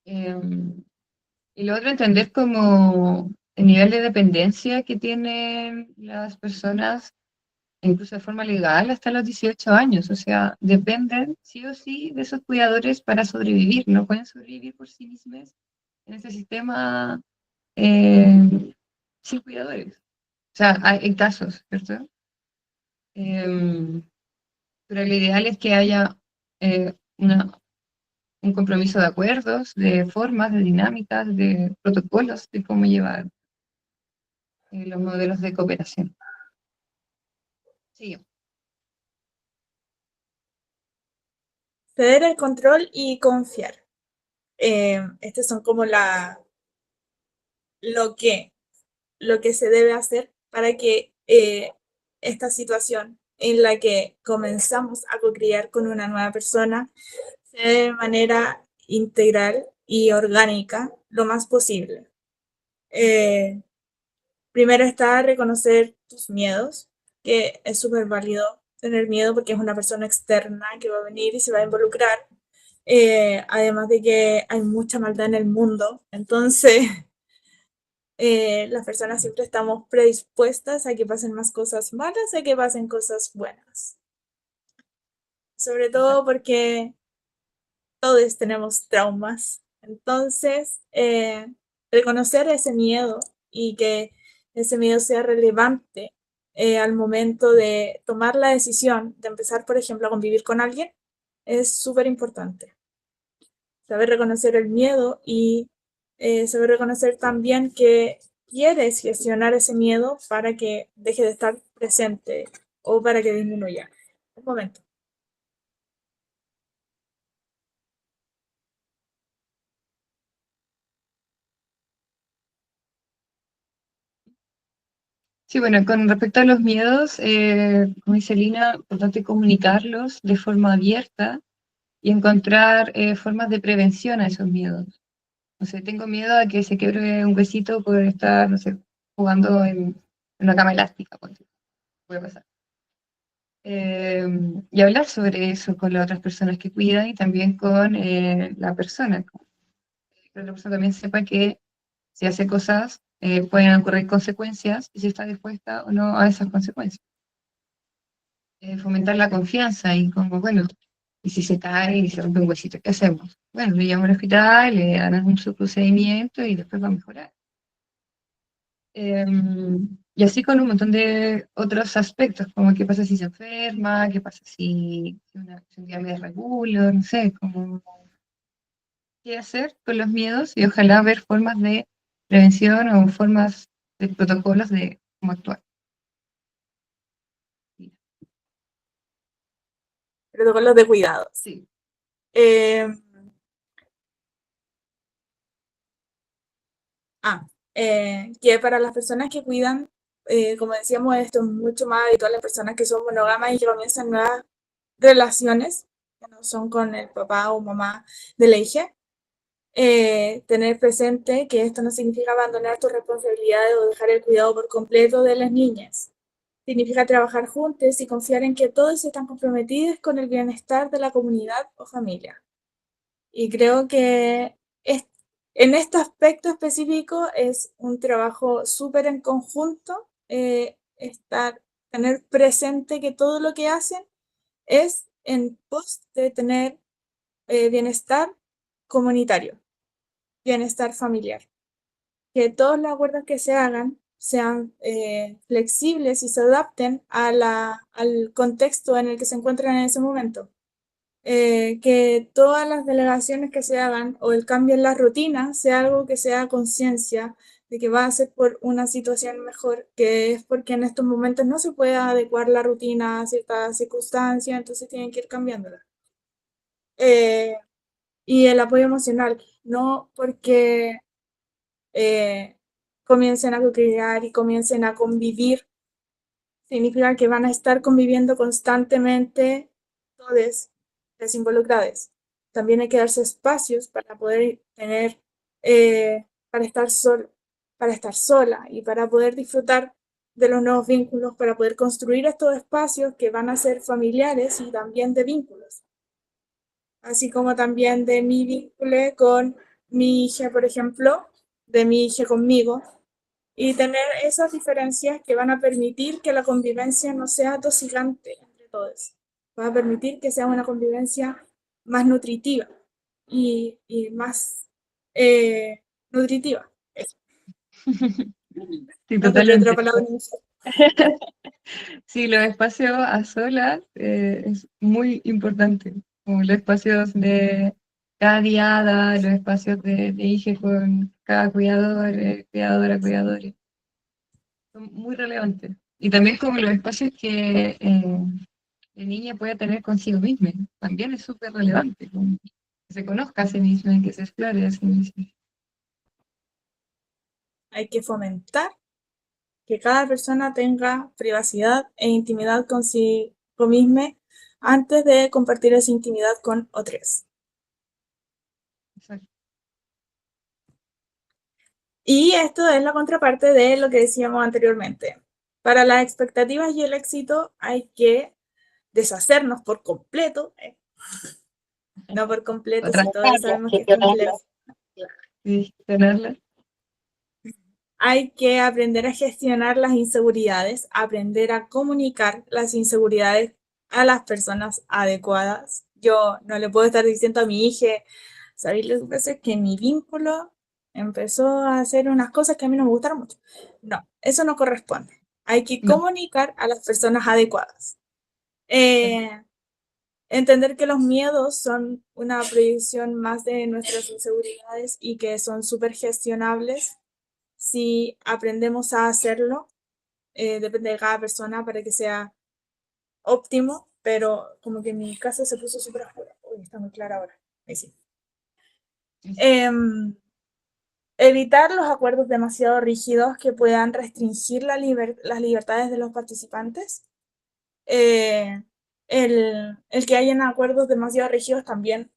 S1: Y lo otro, entender como el nivel de dependencia que tienen las personas incluso de forma legal, hasta los 18 años. O sea, dependen sí o sí de esos cuidadores para sobrevivir. No pueden sobrevivir por sí mismos en ese sistema sin cuidadores. O sea, hay casos, ¿cierto? Pero lo ideal es que haya un compromiso de acuerdos, de formas, de dinámicas, de protocolos de cómo llevar los modelos de cooperación. Sí.
S2: Ceder el control y confiar. Estos son como lo que se debe hacer para que esta situación en la que comenzamos a co-crear con una nueva persona se dé de manera integral y orgánica lo más posible. Primero está reconocer tus miedos, que es súper válido tener miedo porque es una persona externa que va a venir y se va a involucrar. Además de que hay mucha maldad en el mundo, entonces las personas siempre estamos predispuestas a que pasen más cosas malas, a que pasen cosas buenas. Sobre todo porque todos tenemos traumas. Entonces, reconocer ese miedo y que ese miedo sea relevante al momento de tomar la decisión de empezar, por ejemplo, a convivir con alguien, es súper importante. Saber reconocer el miedo y saber reconocer también que quieres gestionar ese miedo para que deje de estar presente o para que disminuya. Un momento.
S1: Sí, bueno, con respecto a los miedos, como dice Lina, es importante comunicarlos de forma abierta y encontrar formas de prevención a esos miedos. No sé, tengo miedo a que se quiebre un huesito por estar, no sé, jugando en una cama elástica, puede pasar. Y hablar sobre eso con las otras personas que cuidan y también con la persona. Que la persona también sepa que si hace cosas pueden ocurrir consecuencias y si está dispuesta o no a esas consecuencias. Fomentar la confianza y como, bueno, y si se cae y se rompe un huesito, ¿qué hacemos? Bueno, lo llamo al hospital, le dan su procedimiento y después va a mejorar. Y así con un montón de otros aspectos, como qué pasa si se enferma, qué pasa si un día me desregulo, no sé, como qué hacer con los miedos y ojalá ver formas de prevención o formas de protocolos de cómo actuar.
S2: Protocolos de cuidado.
S1: Sí.
S2: Que para las personas que cuidan, como decíamos, esto es mucho más habitual en personas que son monógamas y que comienzan nuevas relaciones, que no son con el papá o mamá de la hija. Tener presente que esto no significa abandonar tus responsabilidades o dejar el cuidado por completo de las niñas. Significa trabajar juntos y confiar en que todos están comprometidos con el bienestar de la comunidad o familia. Y creo que en este aspecto específico es un trabajo súper en conjunto, tener presente que todo lo que hacen es en pos de tener bienestar comunitario, bienestar familiar. Que todos los acuerdos que se hagan sean flexibles y se adapten al contexto en el que se encuentran en ese momento. Que todas las delegaciones que se hagan o el cambio en la rutina sea algo que sea conciencia de que va a ser por una situación mejor, que es porque en estos momentos no se puede adecuar la rutina a ciertas circunstancias, entonces tienen que ir cambiándola. Y el apoyo emocional, no porque comiencen a co-crear y comiencen a convivir, significa que van a estar conviviendo constantemente todos los involucrados. También hay que darse espacios para poder tener, para estar sola y para poder disfrutar de los nuevos vínculos, para poder construir estos espacios que van a ser familiares y también de vínculos. Así como también de mi vínculo con mi hija, por ejemplo, de mi hija conmigo, y tener esas diferencias que van a permitir que la convivencia no sea atosigante entre todos. Va a permitir que sea una convivencia más nutritiva y más nutritiva. Eso.
S1: Sí,
S2: No encontré otra
S1: totalmente.
S2: palabra.
S1: Sí, los espacios a solas es muy importante, como los espacios de cada diada, los espacios de hija con cada cuidador, cuidadora, cuidadores, son muy relevantes. Y también como los espacios que la niña pueda tener consigo misma, también es súper relevante, como que se conozca a sí misma y que se explore a sí misma.
S2: Hay que fomentar que cada persona tenga privacidad e intimidad consigo misma antes de compartir esa intimidad con otros.
S1: Exacto.
S2: Y esto es la contraparte de lo que decíamos anteriormente. Para las expectativas y el éxito hay que deshacernos por completo, no por completo,
S1: Otra
S2: si todos sabemos que es complejo.
S1: y gestionarla.
S2: Hay que aprender a gestionar las inseguridades, aprender a comunicar las inseguridades a las personas adecuadas. Yo no le puedo estar diciendo a mi hija, ¿sabéis lo que pasa? Es que mi vínculo empezó a hacer unas cosas que a mí no me gustaron mucho. No, eso no corresponde. Hay que
S1: No,
S2: comunicar a las personas adecuadas. Entender que los miedos son una proyección más de nuestras inseguridades y que son súper gestionables si aprendemos a hacerlo. Depende de cada persona para que sea óptimo, pero como que mi casa se puso súper oscura. Uy, está muy clara ahora. Ahí sí. Evitar los acuerdos demasiado rígidos que puedan restringir las libertades de los participantes. El que hayan acuerdos demasiado rígidos también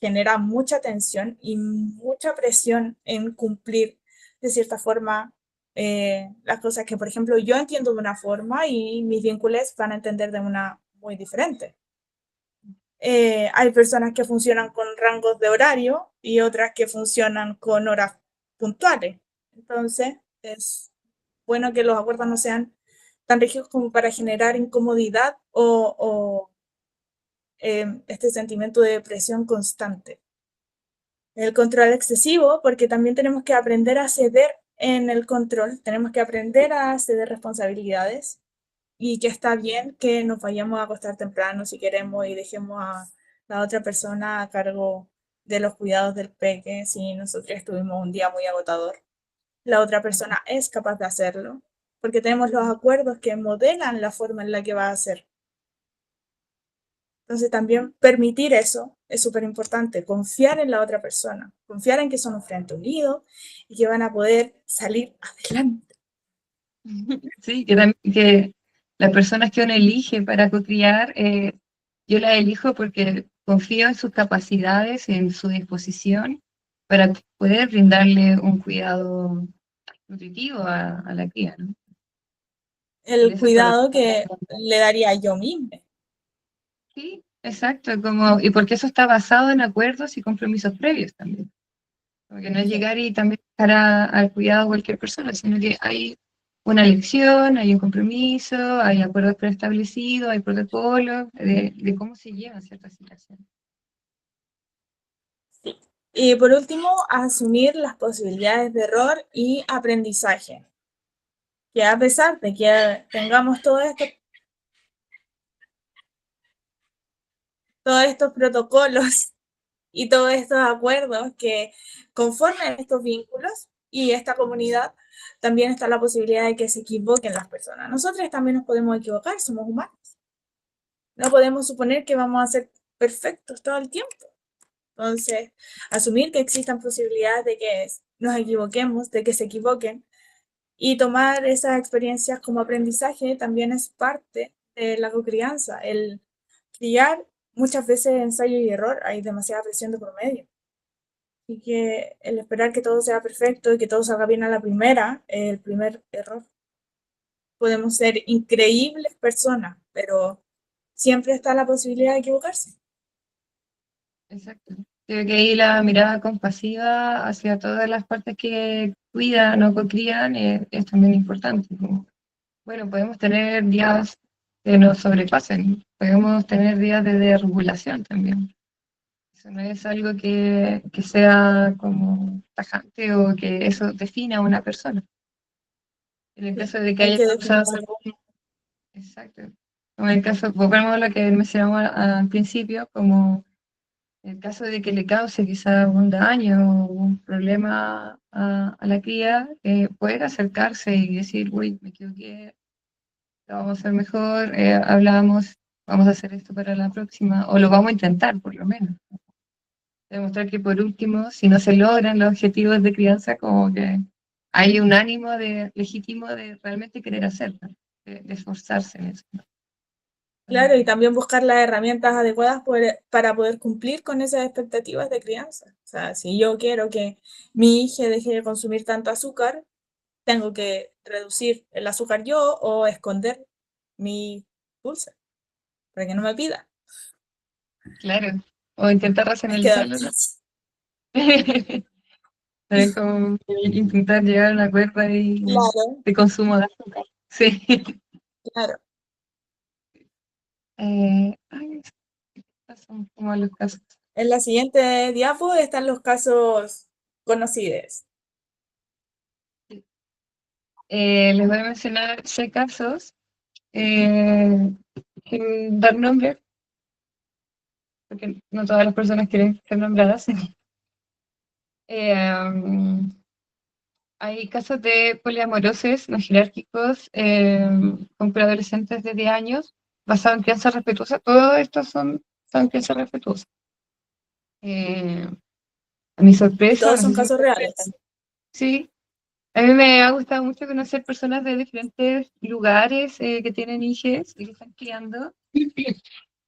S2: genera mucha tensión y mucha presión en cumplir de cierta forma las cosas que, por ejemplo, yo entiendo de una forma y mis vínculos van a entender de una muy diferente. Hay personas que funcionan con rangos de horario y otras que funcionan con horas puntuales. Entonces, es bueno que los acuerdos no sean tan rígidos como para generar incomodidad o este sentimiento de presión constante. El control excesivo, porque también tenemos que aprender a ceder en el control, tenemos que aprender a ceder responsabilidades y que está bien que nos vayamos a acostar temprano si queremos y dejemos a la otra persona a cargo de los cuidados del peque si nosotros tuvimos un día muy agotador. La otra persona es capaz de hacerlo porque tenemos los acuerdos que modelan la forma en la que va a hacer. Entonces también permitir eso es súper importante, confiar en la otra persona, confiar en que son un frente unido y que van a poder salir adelante.
S1: Sí, que las personas que uno elige para co-criar, yo las elijo porque confío en sus capacidades, en su disposición para poder brindarle un cuidado nutritivo a la cría, ¿no? Y
S2: El
S1: eso se
S2: cuidado que
S1: requiere.
S2: le daría yo misma.
S1: Sí, exacto, como, y porque eso está basado en acuerdos y compromisos previos también. Como que no es llegar y también dejar al cuidado de cualquier persona, sino que hay una elección, hay un compromiso, hay acuerdos preestablecidos, hay protocolos de cómo se llevan ciertas situaciones.
S2: Y por último, asumir las posibilidades de error y aprendizaje. Que a pesar de que tengamos todos estos protocolos y todos estos acuerdos que conforman estos vínculos y esta comunidad, también está la posibilidad de que se equivoquen las personas. Nosotros también nos podemos equivocar, somos humanos. No podemos suponer que vamos a ser perfectos todo el tiempo. Entonces, asumir que existan posibilidades de que nos equivoquemos, de que se equivoquen, y tomar esas experiencias como aprendizaje también es parte de la cocrianza. El criar muchas veces ensayo y error, hay demasiada presión de por medio. Y que el esperar que todo sea perfecto y que todo salga bien a la primera es el primer error. Podemos ser increíbles personas, pero siempre está la posibilidad de equivocarse.
S1: Exacto. Creo que ahí la mirada compasiva hacia todas las partes que cuidan o cocrían es también importante. Como, bueno, podemos tener días que nos sobrepasen, podemos tener días de desregulación también. Eso no es algo que sea como tajante o que eso defina a una persona. En el caso de que
S2: Hay
S1: haya
S2: que
S1: causado
S2: definirse.
S1: algún... Exacto. Como en el caso, volvemos a lo que mencionamos al principio, como en el caso de que le cause quizá un daño o un problema a la cría, poder acercarse y decir, uy, me equivoqué, lo vamos a hacer mejor, hablamos, vamos a hacer esto para la próxima, o lo vamos a intentar por lo menos. Demostrar que por último, si no se logran los objetivos de crianza, como que hay un ánimo legítimo de realmente querer hacerlo, de esforzarse en eso.
S2: Claro, y también buscar las herramientas adecuadas para poder cumplir con esas expectativas de crianza. O sea, si yo quiero que mi hija deje de consumir tanto azúcar, tengo que reducir el azúcar yo o esconder mi dulce para que no me pida.
S1: Claro, o intentar
S2: Hay que
S1: racionalizarlo, ¿no?
S2: adaptarse.
S1: Es como intentar llegar a una cuerda
S2: Claro,
S1: de consumo de azúcar. Sí.
S2: claro.
S1: Ay, estos son como los casos.
S2: En la siguiente diapo están los casos conocidos.
S1: Les voy a mencionar 6 casos, sin dar nombre, porque no todas las personas quieren ser nombradas. Um, Hay casos de poliamorosos no jerárquicos con preadolescentes de 10 años basados en crianza respetuosa. Todos estos son crianza respetuosa. A mi
S2: Y
S1: sorpresa,
S2: todos
S1: no sé
S2: son
S1: si me
S2: casos reales.
S1: sorprenden. Sí, a mí me ha gustado mucho conocer personas de diferentes lugares que tienen hijos y que están criando.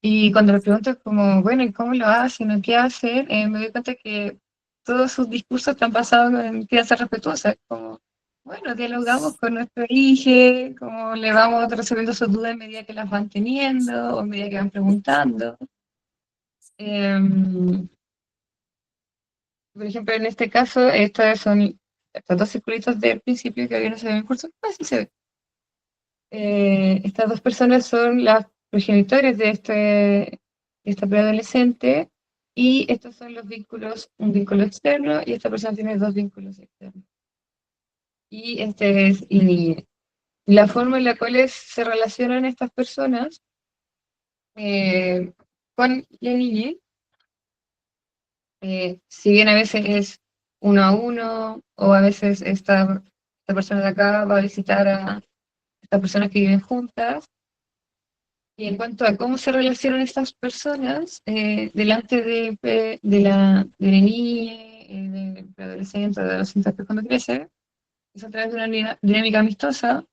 S1: Y cuando les pregunto como, bueno, ¿y cómo lo hacen o qué hacen? Me doy cuenta que todos sus discursos están basados en crianza respetuosa. Como, bueno, dialogamos con nuestro hijo, como le vamos resolviendo sus dudas a medida que las van teniendo o a medida que van preguntando. Por ejemplo, en este caso, estos son estos 2 circulitos del principio que había no se ven en curso, así se ve. Estas 2 personas son las progenitores de esta preadolescente y estos son los vínculos, un vínculo externo y esta persona tiene 2 vínculos externos. Y la forma en la cual se relacionan estas personas eh, con la niña, si bien a veces es 1 a 1 o a veces esta persona de acá va a visitar a estas personas que viven juntas. Y en cuanto a cómo se relacionan estas personas delante de la niña, del adolescente, de los adolescentes cuando crece, es a través de una dinámica amistosa,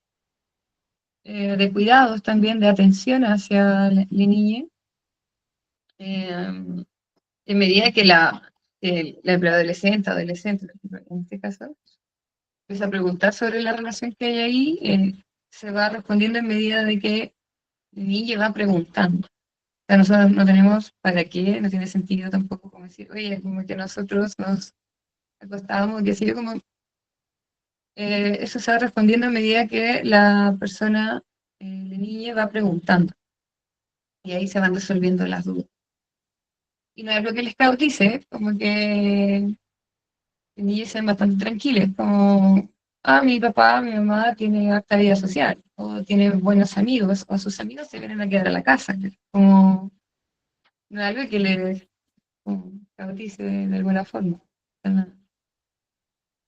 S1: de cuidados también, de atención hacia la niña, en medida que la preadolescente, adolescente, en este caso, empieza a preguntar sobre la relación que hay ahí, se va respondiendo en medida de que la niña va preguntando. Sea, nosotros no tenemos para qué, no tiene sentido tampoco como decir, oye, como que nosotros nos acostábamos, que sé yo, como eso se va respondiendo a medida que la persona, la niña, va preguntando. Y ahí se van resolviendo las dudas. Y no es lo que les cautice, como que las niñas sean bastante tranquilas, como, mi papá, mi mamá tiene harta vida social, o tiene buenos amigos, o sus amigos se vienen a quedar a la casa, como, no es algo que les cautice de alguna forma.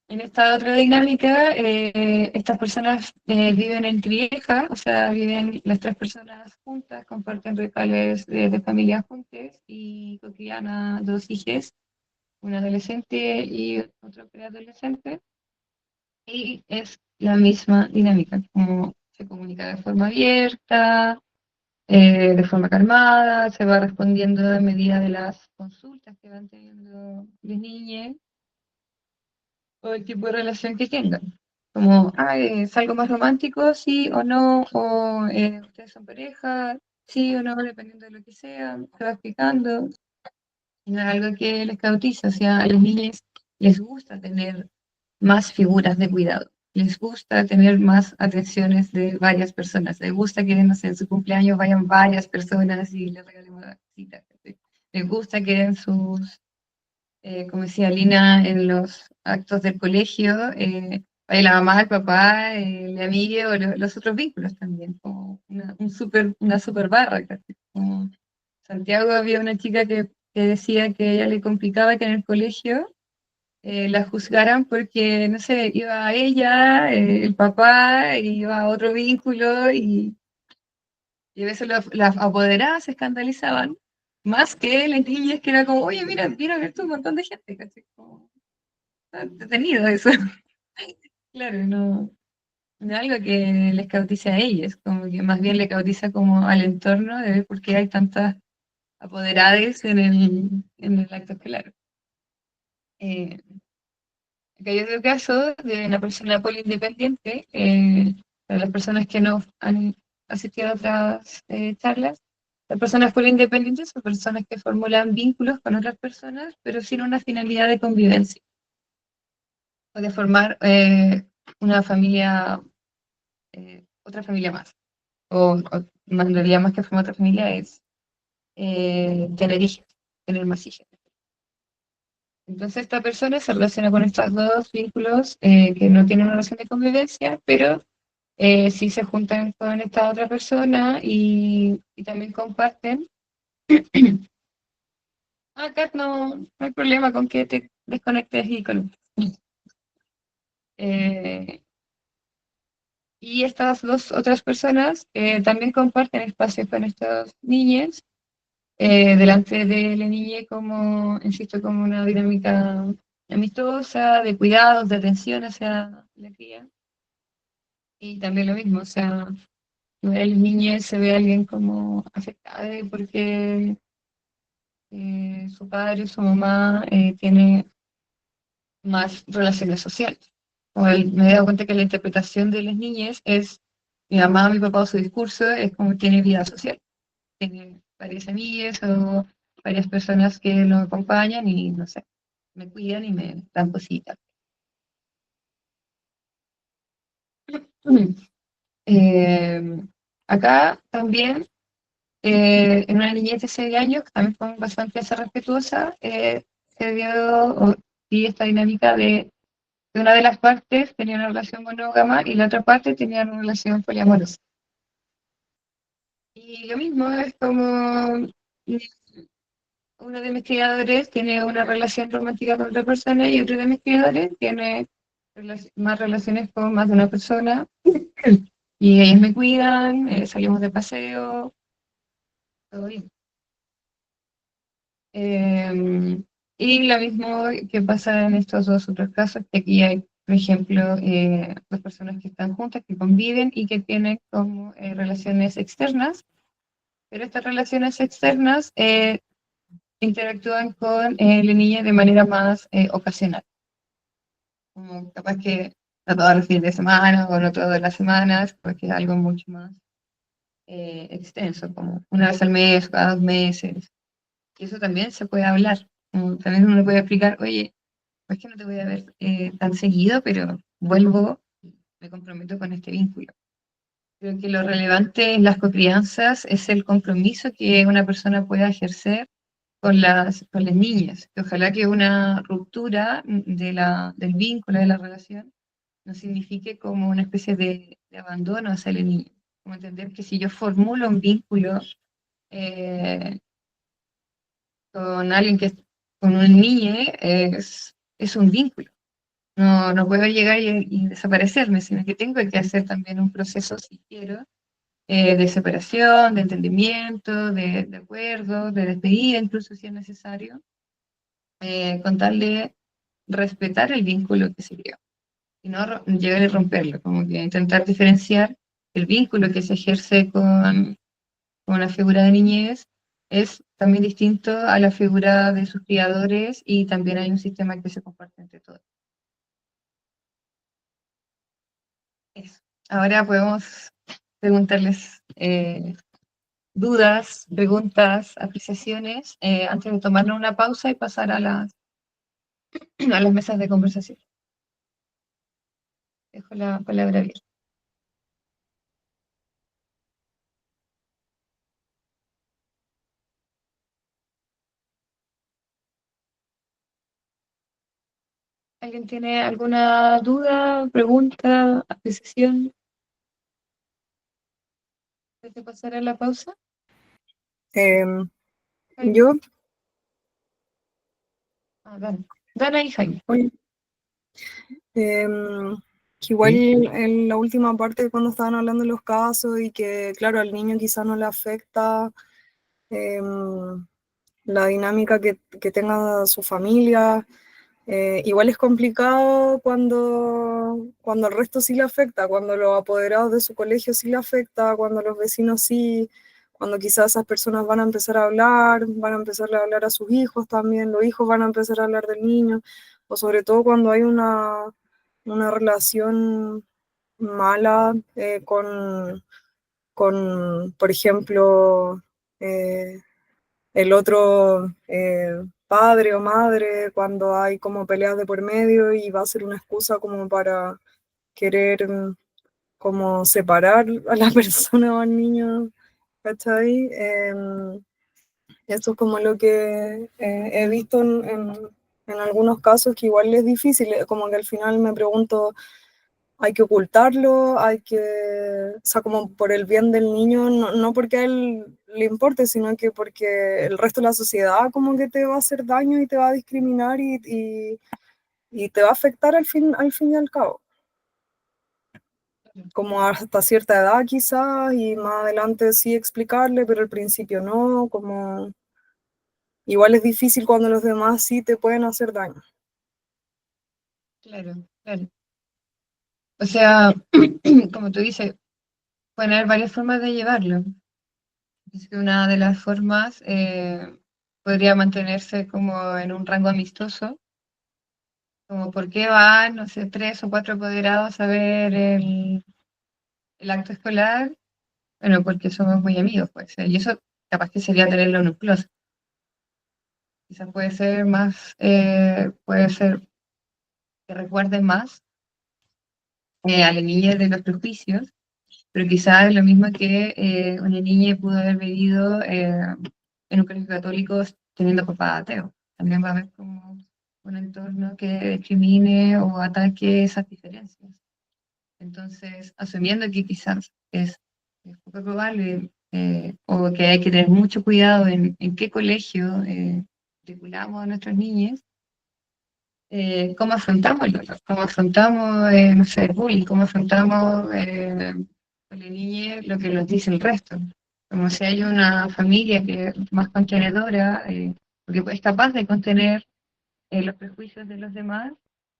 S1: En esta otra dinámica, estas personas viven en trieja, o sea, viven las 3 personas juntas, comparten rituales de familia juntas y crían a 2 hijos, una adolescente y otro preadolescente, y es la misma dinámica, como se comunica de forma abierta, de forma calmada, se va respondiendo a medida de las consultas que van teniendo las niñas o el tipo de relación que tengan. Como, ¿es algo más romántico? Sí o no, o ustedes son pareja, sí o no, dependiendo de lo que sea, se va explicando. no es algo que les cautiza, o sea, a los niños les gusta tener más figuras de cuidado, les gusta tener más atenciones de varias personas, les gusta que, no sé, en su cumpleaños vayan varias personas y les regalen una cita, les gusta que en sus, como decía Lina, en los actos del colegio, vaya la mamá, el papá, el amigo o los otros vínculos también, como una super barra, casi, como Santiago había una chica que decía que a ella le complicaba que en el colegio la juzgaran porque, no sé, iba a ella, el papá, iba a otro vínculo y a veces las apoderadas se escandalizaban más que las niñas que era como, oye, mira, esto un montón de gente, ¿cachai? Como, está detenido eso. Claro, no es algo que les cautice a ellas, como que más bien le cautiza como al entorno de ver por qué hay tantas apoderadas en el acto escolar. Eh, Acá hay otro caso de una persona poliindependiente, para las personas que no han asistido a otras charlas. Las personas poliindependientes son personas que formulan vínculos con otras personas, pero sin una finalidad de convivencia o de formar una familia, otra familia más. O en realidad más que formar otra familia es tener hijos, tener más hijos. Entonces esta persona se relaciona con estos dos vínculos que no tienen una relación de convivencia, pero sí se juntan con esta otra persona y también comparten. Acá no hay problema con que te desconectes y conectes. Eh, y estas dos otras personas también comparten espacios con estas niñas, delante de la niña como, insisto, como una dinámica amistosa, de cuidados, de atención hacia la cría. Y también lo mismo, o sea, el niño se ve a alguien como afectado porque su padre o su mamá tiene más relaciones sociales. Me he dado cuenta que la interpretación de las niñas es mi mamá, mi papá o su discurso es como tiene vida social. Tiene varias amigas o varias personas que lo acompañan y no sé, me cuidan y me dan cositas. Eh, Acá también en una niñez de 6 años, que también fue bastante respetuosa, se dio sí, esta dinámica de que una de las partes tenía una relación monógama y la otra parte tenía una relación poliamorosa. Y lo mismo es como uno de mis criadores tiene una relación romántica con otra persona y otro de mis criadores tiene más relaciones con más de una persona. Y ellos me cuidan, salimos de paseo, todo bien. Y lo mismo que pasa en estos dos otros casos, que aquí hay, por ejemplo, dos personas que están juntas, que conviven y que tienen como relaciones externas, pero estas relaciones externas interactúan con la niña de manera más ocasional, como capaz que no todos los fines de semana o no todas las semanas, porque es algo mucho más extenso, como una vez al mes, cada 2 meses. Y eso también se puede hablar. También uno puede explicar, oye, es que no te voy a ver tan seguido, pero vuelvo, me comprometo con este vínculo. Creo que lo relevante en las cocrianzas es el compromiso que una persona pueda ejercer con las niñas. Que ojalá que una ruptura del vínculo, de la relación, no signifique como una especie de abandono hacia la niña. Como entender que si yo formulo un vínculo eh, con alguien que con un niño es un vínculo. No puedo llegar y desaparecerme, sino que tengo que hacer también un proceso, si quiero, de separación, de entendimiento, de acuerdo, de despedida, incluso si es necesario, con tal de respetar el vínculo que se creó y no llegar a romperlo, como que intentar diferenciar el vínculo que se ejerce con la figura de niñez es también distinto a la figura de sus criadores y también hay un sistema que se comparte entre todos. Eso. Ahora podemos preguntarles dudas, preguntas, apreciaciones, antes de tomarnos una pausa y pasar a las mesas de conversación. Dejo la palabra abierta. ¿Alguien tiene alguna duda, pregunta, apreciación? ¿Antes de pasar a la pausa?
S4: Yo,
S1: Dana y Jaime.
S4: que igual en la última parte cuando estaban hablando de los casos y que claro, al niño quizá no le afecta la dinámica que tenga su familia. Igual es complicado cuando el resto sí le afecta, cuando los apoderados de su colegio sí le afecta, cuando los vecinos sí, cuando quizás esas personas van a empezar a hablar, van a empezar a hablar a sus hijos también, los hijos van a empezar a hablar del niño, o sobre todo cuando hay una relación mala con, por ejemplo, el otro padre o madre, cuando hay como peleas de por medio y va a ser una excusa como para querer como separar a la persona o al niño, ¿cachai? Esto es como lo que he visto en algunos casos que igual es difícil, como que al final me pregunto, hay que ocultarlo, hay que, o sea, como por el bien del niño, no porque a él le importe, sino que porque el resto de la sociedad como que te va a hacer daño y te va a discriminar y te va a afectar al fin y al cabo. Como hasta cierta edad quizás, y más adelante sí explicarle, pero al principio no, como igual es difícil cuando los demás sí te pueden hacer daño.
S1: Claro, claro. O sea, como tú dices, pueden haber varias formas de llevarlo. Es que una de las formas podría mantenerse como en un rango amistoso, como por qué van, no sé, 3 o 4 apoderados a ver el acto escolar. Bueno, porque somos muy amigos, pues. Y eso capaz que sería tenerlo en un closet. Quizás puede ser más, puede ser que recuerden más a la niña de los prejuicios, pero quizás es lo mismo que una niña pudo haber vivido en un colegio católico teniendo papá ateo. También va a haber como un entorno que discrimine o ataque esas diferencias. Entonces, asumiendo que quizás es poco probable o que hay que tener mucho cuidado en qué colegio matriculamos a nuestros niños, cómo afrontamos el dolor, cómo afrontamos, no sé, el bullying, cómo afrontamos con la niña lo que nos dice el resto. Como si hay una familia que es más contenedora, porque es capaz de contener los prejuicios de los demás,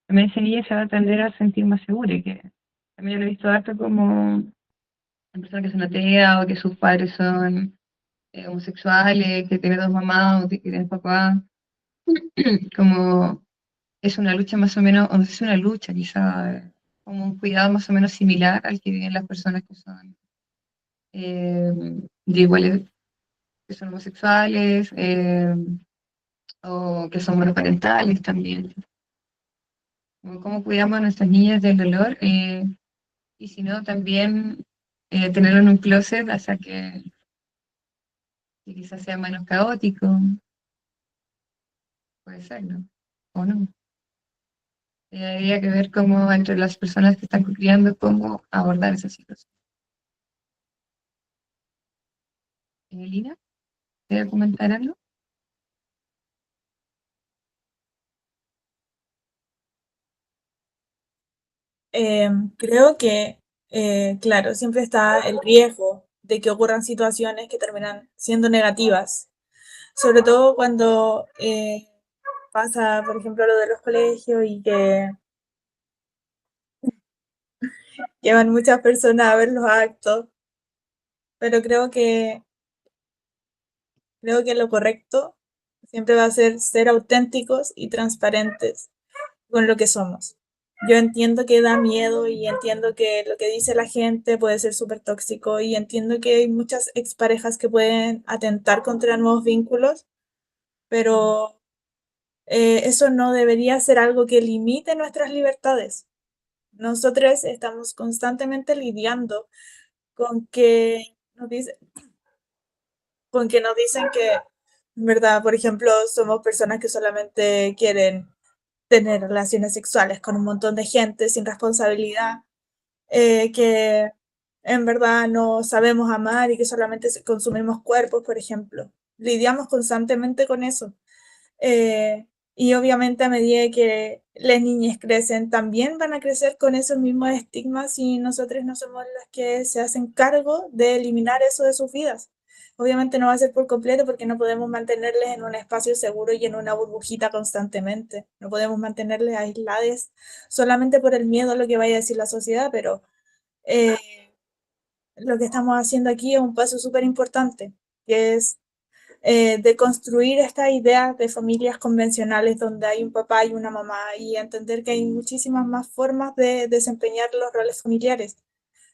S1: también esa niña se va a tender a sentir más segura. Y que también yo lo he visto harto como en personas que son ateas o que sus padres son homosexuales, que tienen 2 mamás o que tienen papá, como es una lucha más o menos, o no sé si es una lucha, quizá como un cuidado más o menos similar al que viven las personas que son eh, de iguales, que son homosexuales o que son monoparentales también. Como cómo cuidamos a nuestras niñas del dolor y si no, también tenerlo en un closet hasta que quizás sea menos caótico, puede ser, ¿no? O no. Habría que ver cómo entre las personas que están criando, cómo abordar esa situación. Lina, ¿quieres comentar algo?
S2: Creo que, claro, siempre está el riesgo de que ocurran situaciones que terminan siendo negativas, sobre todo cuando pasa, por ejemplo, lo de los colegios y que llevan muchas personas a ver los actos, pero creo que lo correcto siempre va a ser auténticos y transparentes con lo que somos. Yo entiendo que da miedo y entiendo que lo que dice la gente puede ser súper tóxico y entiendo que hay muchas exparejas que pueden atentar contra nuevos vínculos, pero eso no debería ser algo que limite nuestras libertades. Nosotros estamos constantemente lidiando con que nos dicen, que, en verdad, por ejemplo, somos personas que solamente quieren tener relaciones sexuales con un montón de gente sin responsabilidad, que en verdad no sabemos amar y que solamente consumimos cuerpos, por ejemplo. Lidiamos constantemente con eso. Y obviamente a medida que las niñas crecen, también van a crecer con esos mismos estigmas y nosotros no somos las que se hacen cargo de eliminar eso de sus vidas. Obviamente no va a ser por completo porque no podemos mantenerles en un espacio seguro y en una burbujita constantemente. No podemos mantenerles aisladas solamente por el miedo a lo que vaya a decir la sociedad, pero eh, lo que estamos haciendo aquí es un paso súper importante, que es de construir estas ideas de familias convencionales donde hay un papá y una mamá y entender que hay muchísimas más formas de desempeñar los roles familiares.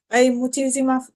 S2: Hay muchísimas